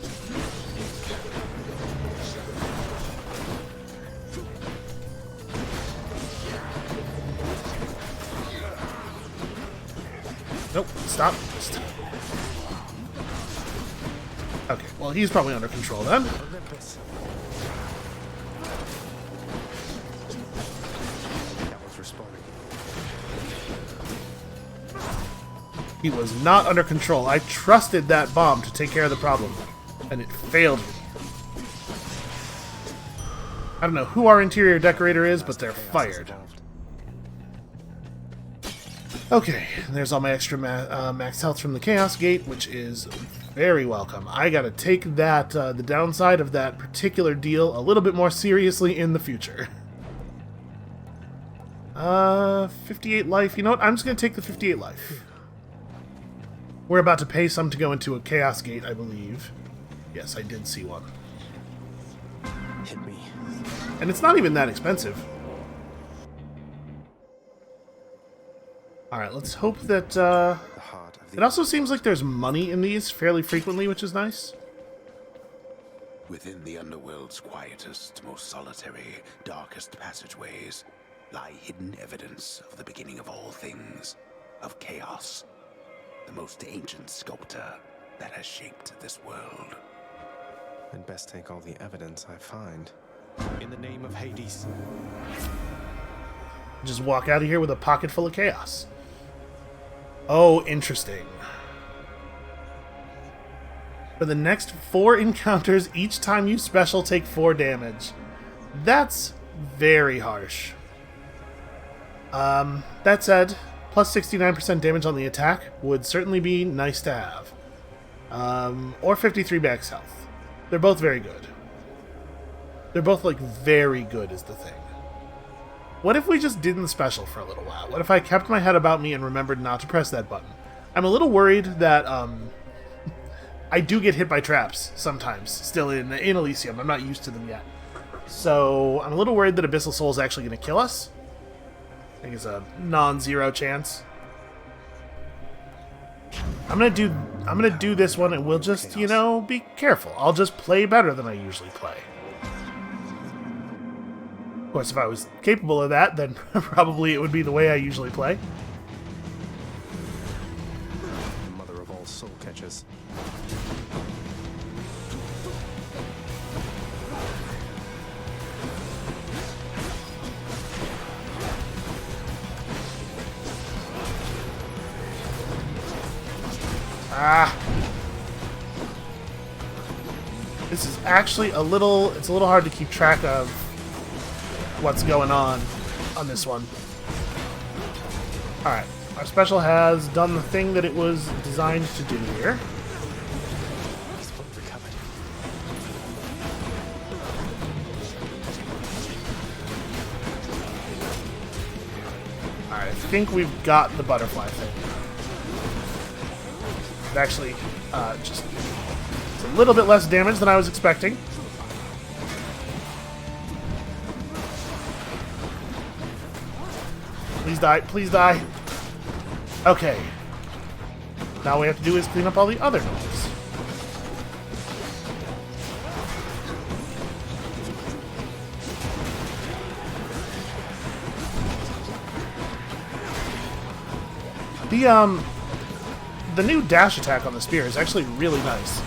Nope, stop. Okay, well, he's probably under control then. He was not under control. I trusted that bomb to take care of the problem, and it failed me. I don't know who our interior decorator is, but they're fired. Okay, there's all my extra max health from the Chaos Gate, which is very welcome. I gotta take that, the downside of that particular deal a little bit more seriously in the future. 58 life. You know what? I'm just gonna take the 58 life. We're about to pay some to go into a Chaos Gate, I believe. Yes, I did see one. Hit me. And it's not even that expensive. Alright, let's hope that, it also seems like there's money in these fairly frequently, which is nice. Within the underworld's quietest, most solitary, darkest passageways lie hidden evidence of the beginning of all things, of chaos. The most ancient sculptor that has shaped this world. I'd best take all the evidence I find. In the name of Hades. Just walk out of here with a pocket full of chaos. Oh, interesting. For the next 4 encounters, each time you special, take 4 damage. That's very harsh. That said, plus 69% damage on the attack would certainly be nice to have. Or 53 max health. They're both very good. They're both, like, very good is the thing. What if we just didn't special for a little while? What if I kept my head about me and remembered not to press that button? I'm a little worried that, I do get hit by traps sometimes, still in Elysium. I'm not used to them yet. So, I'm a little worried that Abyssal Soul is actually going to kill us. I think it's a non-zero chance. I'm gonna do this one, and we'll just, you know, be careful. I'll just play better than I usually play. Of course, if I was capable of that, then probably it would be the way I usually play. Mother of all soul catchers. Ah. This is actually a little hard to keep track of what's going on this one. Alright, our special has done the thing that it was designed to do here. Alright, I think we've got the butterfly thing. It actually, just... it's a little bit less damage than I was expecting. Please die, please die. Okay. Now all we have to do is clean up all the other noise. The new dash attack on the spear is actually really nice.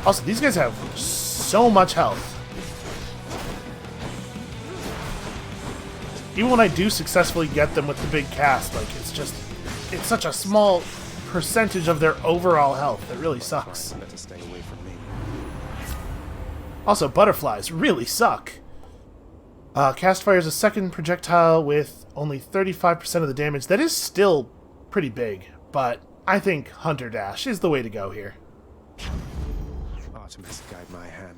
Also, these guys have so much health. Even when I do successfully get them with the big cast, like, it's such a small percentage of their overall health. It really sucks. Also, butterflies really suck. Cast fires a second projectile with only 35% of the damage. That is still pretty big, but I think Hunter Dash is the way to go here. Artemis, guide my hand.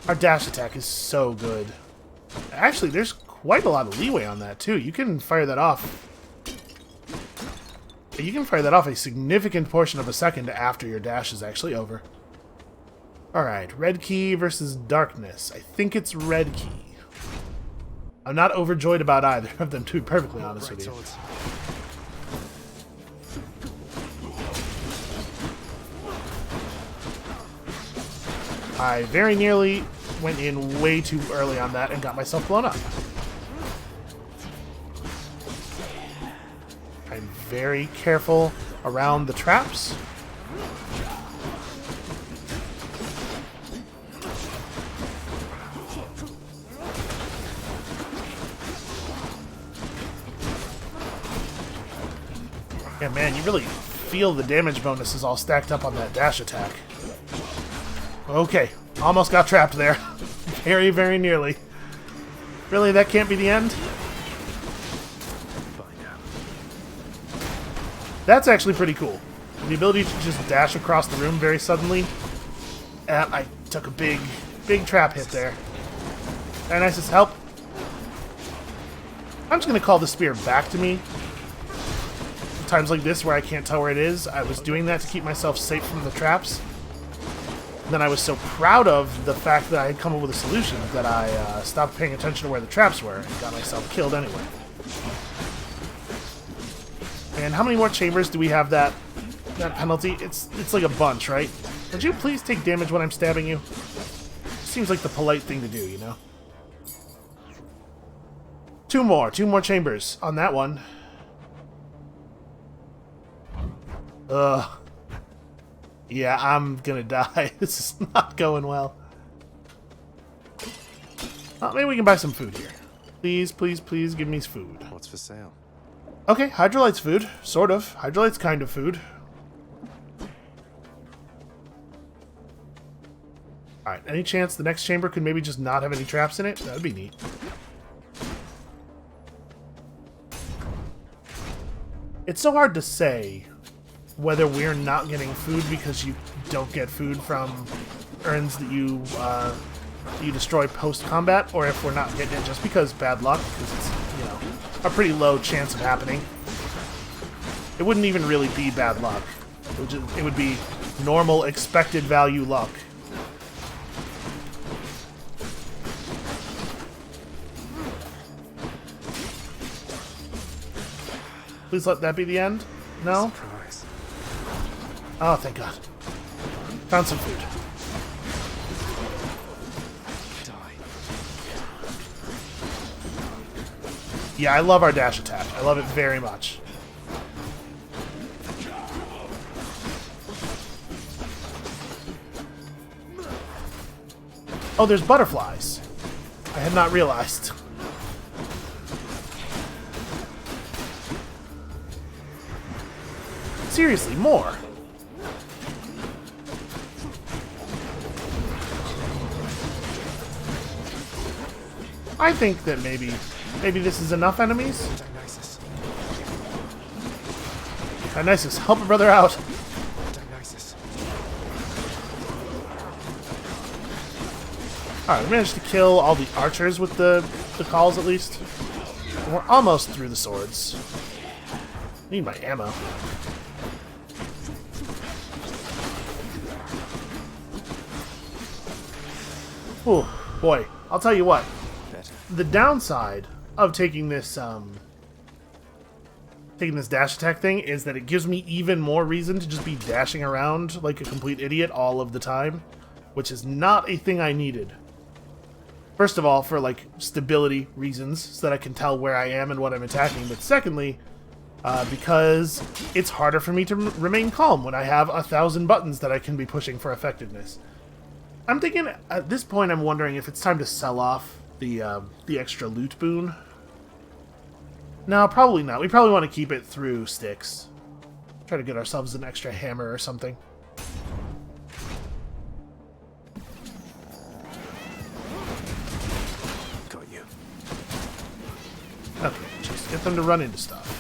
Our dash attack is so good. Actually, there's quite a lot of leeway on that, too. You can fire that off. You can fire that off a significant portion of a second after your dash is actually over. Alright, red key versus darkness. I think it's red key. I'm not overjoyed about either of them, to be perfectly honest with you. I very nearly went in way too early on that and got myself blown up. I'm very careful around the traps. Yeah, man, you really feel the damage bonuses all stacked up on that dash attack. Okay, almost got trapped there. Very, very nearly. Really, that can't be the end? That's actually pretty cool. The ability to just dash across the room very suddenly. And I took a big, big trap hit there. Very nice as help. I'm just going to call the spear back to me. Times like this where I can't tell where it is, I was doing that to keep myself safe from the traps. Then I was so proud of the fact that I had come up with a solution that I stopped paying attention to where the traps were and got myself killed anyway. And how many more chambers do we have that penalty? It's like a bunch, right? Would you please take damage when I'm stabbing you? Seems like the polite thing to do, you know? Two more chambers on that one. Ugh. Yeah, I'm gonna die. This is not going well. Oh, maybe we can buy some food here. Please, please, please give me food. What's for sale? Okay, Hydrolite's food. Sort of. Hydrolite's kind of food. Alright, any chance the next chamber could maybe just not have any traps in it? That'd be neat. It's so hard to say whether we're not getting food because you don't get food from urns that you destroy post-combat, or if we're not getting it just because bad luck, because it's, you know, a pretty low chance of happening. It wouldn't even really be bad luck. It would be normal expected value luck. Please let that be the end? No? Surprise. Oh, thank God. Found some food. Die. Yeah, I love our dash attack. I love it very much. Oh, there's butterflies. I had not realized. Seriously, more. I think that maybe this is enough enemies. Dionysus, help a brother out. Alright, we managed to kill all the archers with the calls at least. And we're almost through the swords. Need my ammo. Ooh, boy, I'll tell you what. The downside of taking this dash attack thing is that it gives me even more reason to just be dashing around like a complete idiot all of the time, which is not a thing I needed. First of all, for like stability reasons, so that I can tell where I am and what I'm attacking, but secondly, because it's harder for me to remain calm when I have 1,000 buttons that I can be pushing for effectiveness. I'm thinking, at this point, I'm wondering if it's time to sell off the extra loot boon. No, probably not. We probably want to keep it through sticks. Try to get ourselves an extra hammer or something. Got you. Okay, just get them to run into stuff.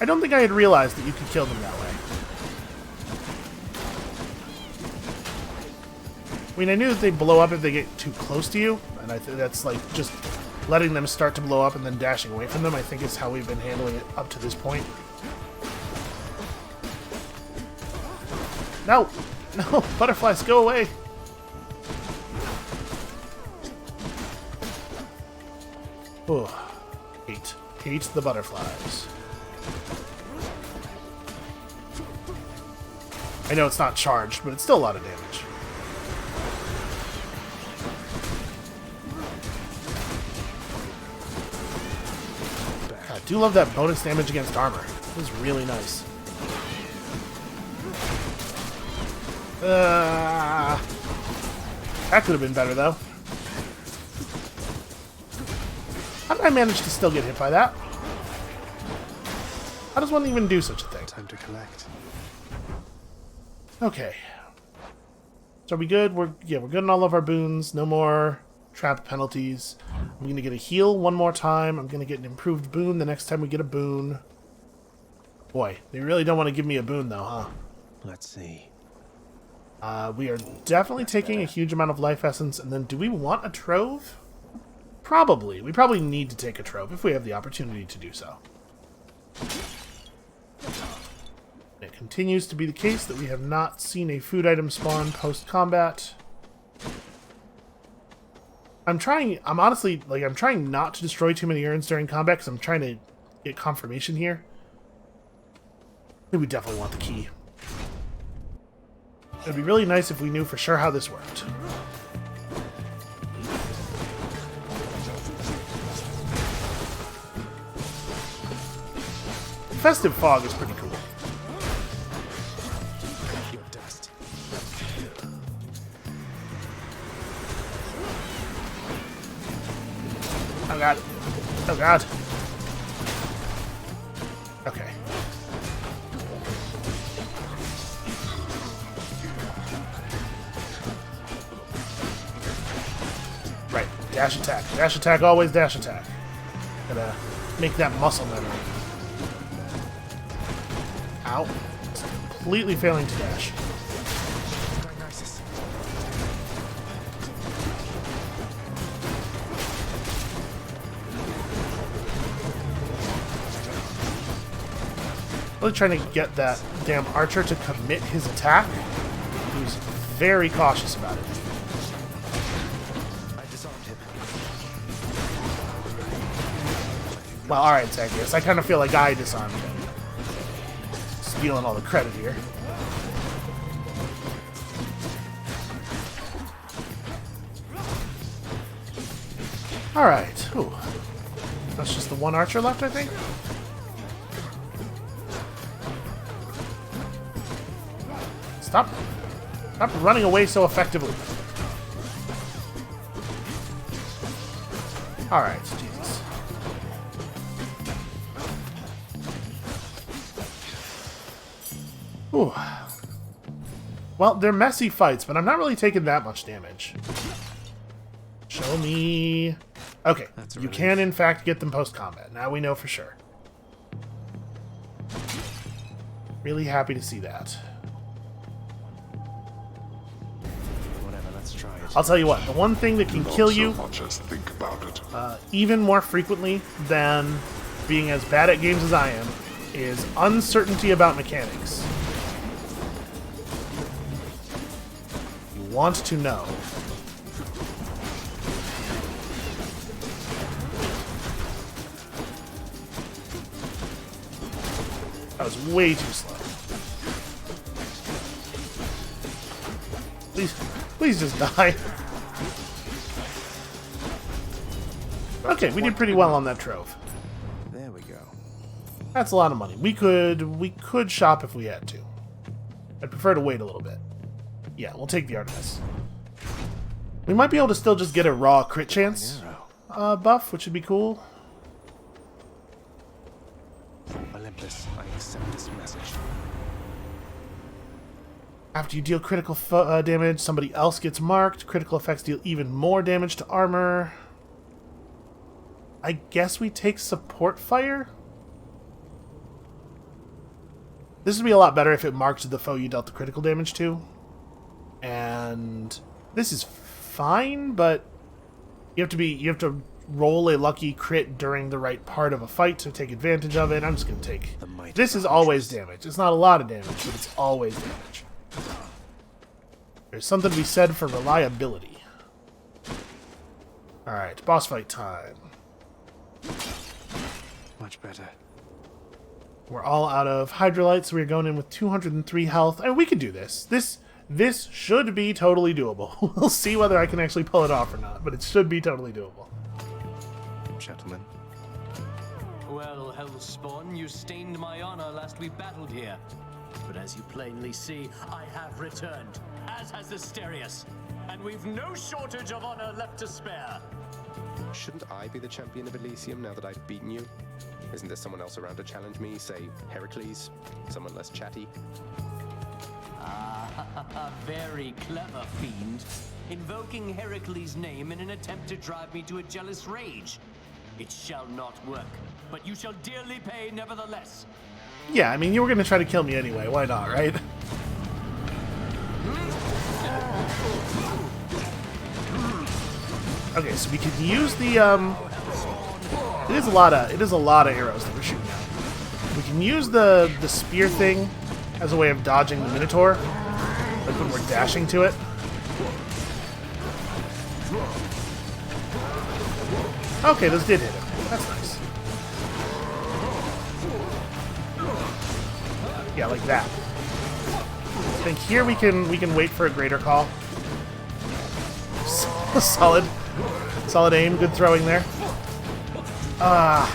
I don't think I had realized that you could kill them that way. I mean, I knew that they blow up if they get too close to you, and I think that's like just letting them start to blow up and then dashing away from them, I think is how we've been handling it up to this point. No! No! Butterflies, go away! Ugh. Hate the butterflies. I know it's not charged, but it's still a lot of damage. I do love that bonus damage against armor. It was really nice. That could have been better, though. How did I manage to still get hit by that? How does one even do such a thing? Time to collect. Okay. So are we good? We're good on all of our boons. No more trap penalties. I'm going to get a heal one more time. I'm going to get an improved boon the next time we get a boon. Boy, they really don't want to give me a boon, though, huh? Let's see. We are definitely taking a huge amount of life essence, and then do we want a trove? Probably. We probably need to take a trove if we have the opportunity to do so. It continues to be the case that we have not seen a food item spawn post-combat. I'm trying not to destroy too many urns during combat because I'm trying to get confirmation here. I think we definitely want the key. It'd be really nice if we knew for sure how this worked. Festive fog is pretty cool. Your dust. Oh god. Oh god. Okay. Right. Dash attack. Dash attack, always dash attack. Gotta make that muscle memory. Ow. It's completely failing to dash. Really trying to get that damn archer to commit his attack. He was very cautious about it. I disarmed him. Well, alright, Zacchaeus. I kind of feel like I disarmed him. Stealing all the credit here. Alright. Ooh. That's just the one archer left, I think? Stop running away so effectively. Alright, Jesus. Ooh. Well, they're messy fights, but I'm not really taking that much damage. Show me... Okay, you can in fact get them post-combat. Now we know for sure. Really happy to see that. Whatever, let's try it. I'll tell you what, the one thing that can kill you Not so much as think about it. even more frequently than being as bad at games as I am is uncertainty about mechanics. You want to know. That was way too slow. Please just die. Okay, we did pretty well on that trove. There we go. That's a lot of money. We could shop if we had to. I'd prefer to wait a little bit. Yeah, we'll take the Artemis. We might be able to still just get a raw crit chance buff, which would be cool. Olympus, I accept this message. After you deal critical damage, somebody else gets marked. Critical effects deal even more damage to armor. I guess we take support fire? This would be a lot better if it marked the foe you dealt the critical damage to. And this is fine, but you have to roll a lucky crit during the right part of a fight to take advantage of it. I'm just going to take... This is always damage. It's not a lot of damage, but it's always damage. There's something to be said for reliability. Alright, boss fight time. Much better. We're all out of Hydrolite, so we're going in with 203 health. And we can do this. This should be totally doable. We'll see whether I can actually pull it off or not, but it should be totally doable. Gentlemen. Well, Hellspawn, you stained my honor last we battled here. But as you plainly see, I have returned, as has Asterius. And we've no shortage of honor left to spare. Shouldn't I be the champion of Elysium now that I've beaten you? Isn't there someone else around to challenge me? Say, Heracles? Someone less chatty? Ah, very clever, fiend. Invoking Heracles' name in an attempt to drive me to a jealous rage. It shall not work, but you shall dearly pay nevertheless. Yeah, I mean, you were going to try to kill me anyway. Why not, right? Okay, so we can use the, It is a lot of arrows that we're shooting at. We can use the spear thing as a way of dodging the Minotaur, like when we're dashing to it. Okay, those did hit him. That's nice. Yeah, like that. I think here we can wait for a greater call. Solid aim, good throwing there. I'm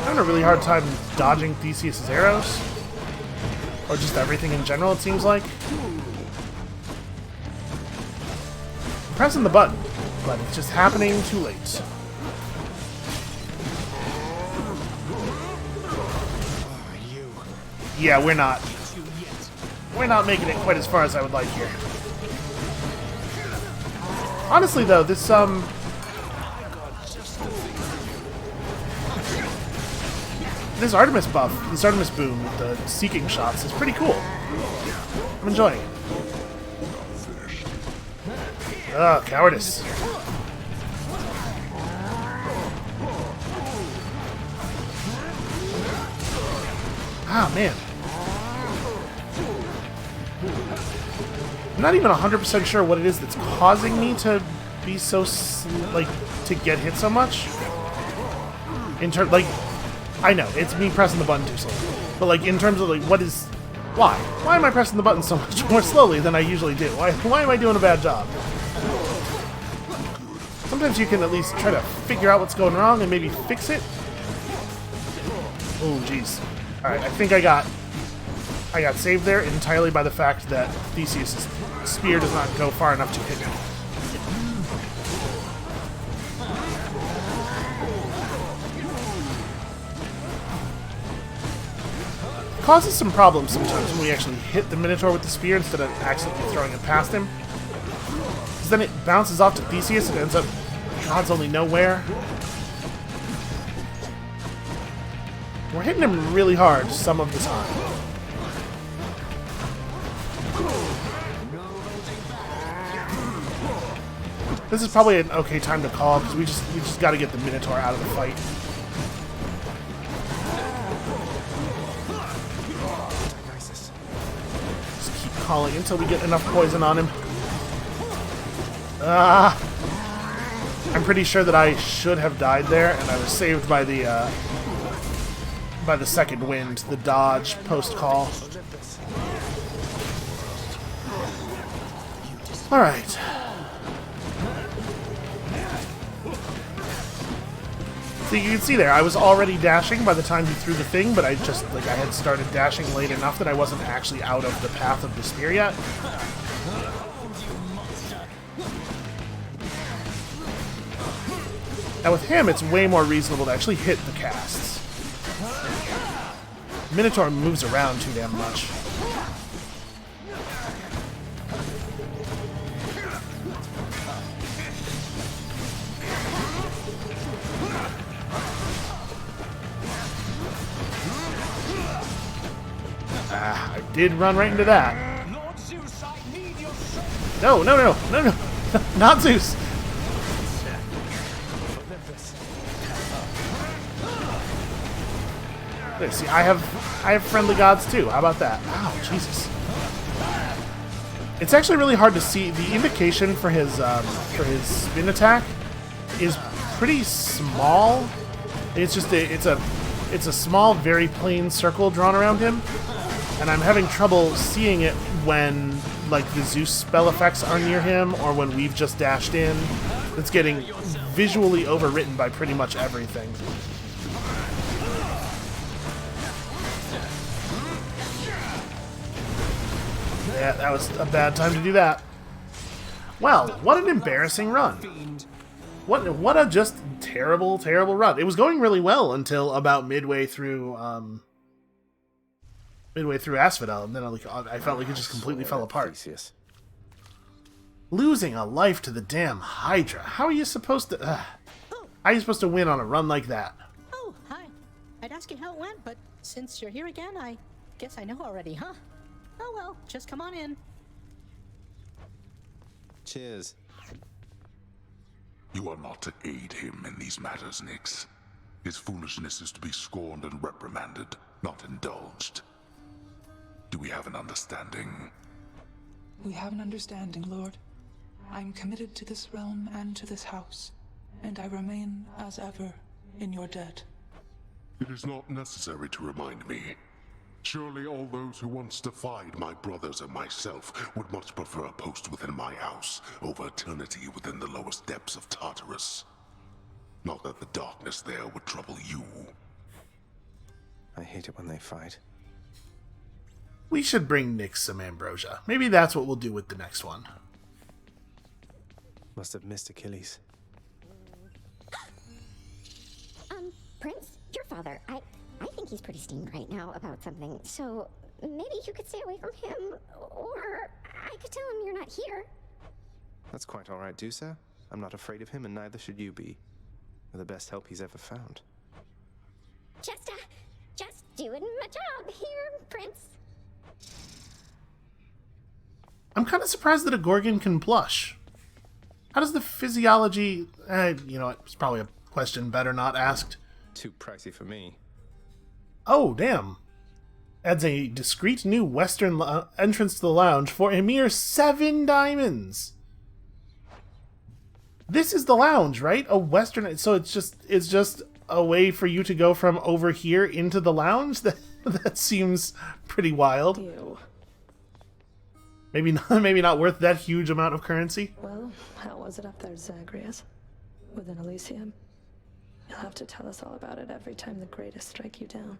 having a really hard time dodging Theseus' arrows. Or just everything in general, it seems like. I'm pressing the button, but it's just happening too late. Yeah, we're not making it quite as far as I would like here. Honestly, though, this this Artemis buff, this Artemis boom with the seeking shots is pretty cool. I'm enjoying it. Ugh, cowardice. Ah, man. I'm not even 100% sure what it is that's causing me to be so, to get hit so much. I know, it's me pressing the button too slowly. But, in terms of, why? Why am I pressing the button so much more slowly than I usually do? Why am I doing a bad job? Sometimes you can at least try to figure out what's going wrong and maybe fix it. Oh, jeez. Alright, I think I I got saved there entirely by the fact that Theseus' spear does not go far enough to hit him. Causes some problems sometimes when we actually hit the Minotaur with the spear instead of accidentally throwing it past him. Because then it bounces off to Theseus and ends up God's only nowhere. We're hitting him really hard some of the time. This is probably an okay time to call because we just got to get the Minotaur out of the fight. Just keep calling until we get enough poison on him. I'm pretty sure that I should have died there, and I was saved by the second wind, the dodge post-call. Alright. So you can see there, I was already dashing by the time he threw the thing, but I had started dashing late enough that I wasn't actually out of the path of the spear yet. Now with him, it's way more reasonable to actually hit the casts. Minotaur moves around too damn much. I did run right into that. No, no, no, no, no, not Zeus. There, see, I have friendly gods too. How about that? Ow, Jesus. It's actually really hard to see. The indication for his spin attack is pretty small. It's just it's a small, very plain circle drawn around him, and I'm having trouble seeing it when like the Zeus spell effects are near him or when we've just dashed in. It's getting visually overwritten by pretty much everything. Yeah, that was a bad time to do that. Well, what an embarrassing run. What a just terrible, terrible run. It was going really well until about midway through Asphodel, and then I felt like it just completely fell apart. Losing a life to the damn Hydra. How are you supposed to... how are you supposed to win on a run like that? Oh, hi. I'd ask you how it went, but since you're here again, I guess I know already, huh? Oh well, just come on in. Cheers. You are not to aid him in these matters, Nyx. His foolishness is to be scorned and reprimanded, not indulged. Do we have an understanding? We have an understanding, Lord. I'm committed to this realm and to this house, and I remain, as ever, in your debt. It is not necessary to remind me. Surely all those who once defied my brothers and myself would much prefer a post within my house over eternity within the lowest depths of Tartarus. Not that the darkness there would trouble you. I hate it when they fight. We should bring Nyx some ambrosia. Maybe that's what we'll do with the next one. Must have missed Achilles. Prince, your father, I think he's pretty steamed right now about something, so maybe you could stay away from him, or I could tell him you're not here. That's quite all right, Dusa. I'm not afraid of him, and neither should you be. You're the best help he's ever found. Just doing my job here, Prince. I'm kind of surprised that a Gorgon can blush. How does the physiology... you know what? It's probably a question better not asked. Too pricey for me. Oh, damn. Adds a discreet new western entrance to the lounge for a mere 7 diamonds. This is the lounge, right? A western... So it's just a way for you to go from over here into the lounge? That seems pretty wild. Ew. Maybe not worth that huge amount of currency. Well, how was it up there, Zagreus? Within Elysium? You'll have to tell us all about it every time the greatest strike you down.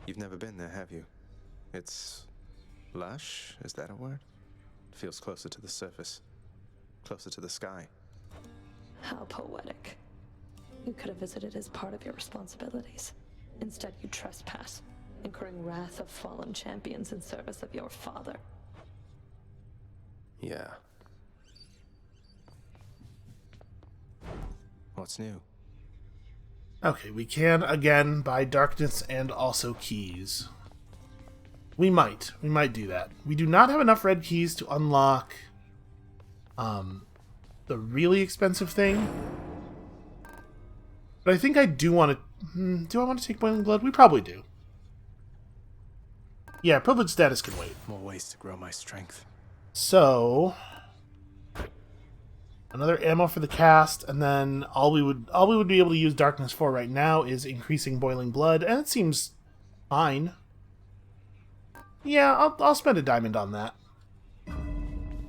You've never been there, have you? It's lush, is that a word? Feels closer to the surface, closer to the sky. How poetic. You could have visited as part of your responsibilities. Instead, you trespass, incurring wrath of fallen champions in service of your father. Yeah. What's new? Okay, we can again buy darkness and also keys. We might do that. We do not have enough red keys to unlock the really expensive thing. But I think I do want to... do I want to take Boiling Blood? We probably do. Yeah, privileged status can wait. More ways to grow my strength. So... another ammo for the cast, and then all we would be able to use darkness for right now is increasing Boiling Blood, and it seems fine. Yeah, I'll spend a diamond on that.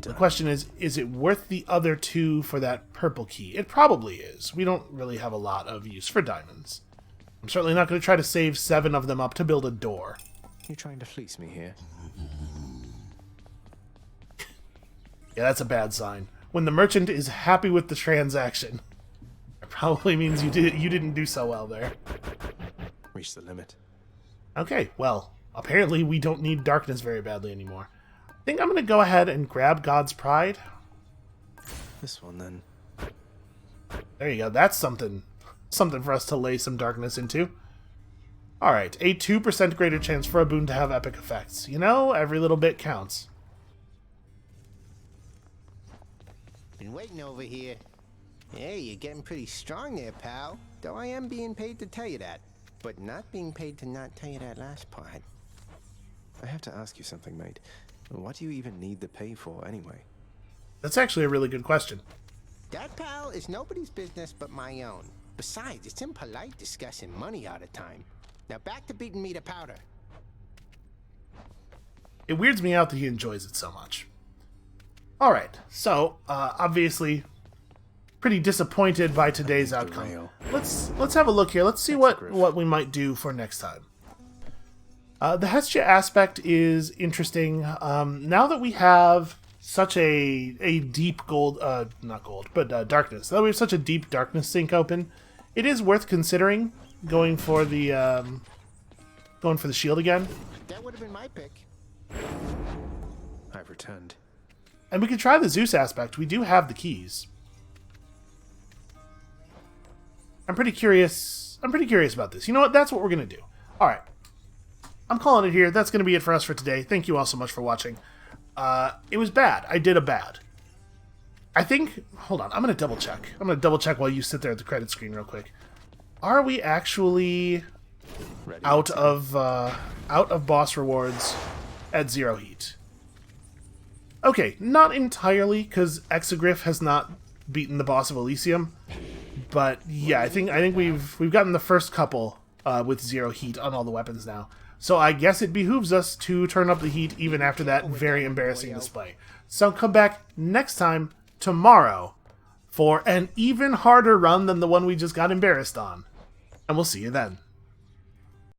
The question is it worth the other 2 for that purple key? It probably is. We don't really have a lot of use for diamonds. I'm certainly not going to try to save 7 of them up to build a door. You trying to fleece me here? Yeah, that's a bad sign. When the merchant is happy with the transaction, it probably means you didn't do so well there. Reach the limit. Okay, well, apparently we don't need darkness very badly anymore. I think I'm going to go ahead and grab God's Pride. This one, then. There you go. That's something for us to lay some darkness into. Alright, a 2% greater chance for a boon to have epic effects. You know, every little bit counts. Been waiting over here. Hey, you're getting pretty strong there, pal. Though I am being paid to tell you that. But not being paid to not tell you that last part. I have to ask you something, mate. What do you even need the pay for, anyway? That's actually a really good question. That, pal, is nobody's business but my own. Besides, it's impolite discussing money all the time. Now back to beating me to powder. It weirds me out that he enjoys it so much. Alright, so, obviously, pretty disappointed by today's outcome. Let's have a look here. Let's see what we might do for next time. The Hestia aspect is interesting. Now that we have such a deep darkness. Now that we have such a deep darkness sink open, it is worth considering going for the shield again. That would have been my pick. I've returned. And we could try the Zeus aspect. We do have the keys. I'm pretty curious about this. You know what? That's what we're going to do. All right. I'm calling it here. That's going to be it for us for today. Thank you all so much for watching. It was bad. I did a bad. I think... hold on. I'm going to double check. I'm going to double check while you sit there at the credit screen real quick. Are we actually out of boss rewards at 0 heat? Okay, not entirely, because Exegriff has not beaten the boss of Elysium. But yeah, I think we've gotten the first couple with 0 heat on all the weapons now. So I guess it behooves us to turn up the heat even after that very embarrassing display. So come back next time, tomorrow, for an even harder run than the one we just got embarrassed on. And we'll see you then.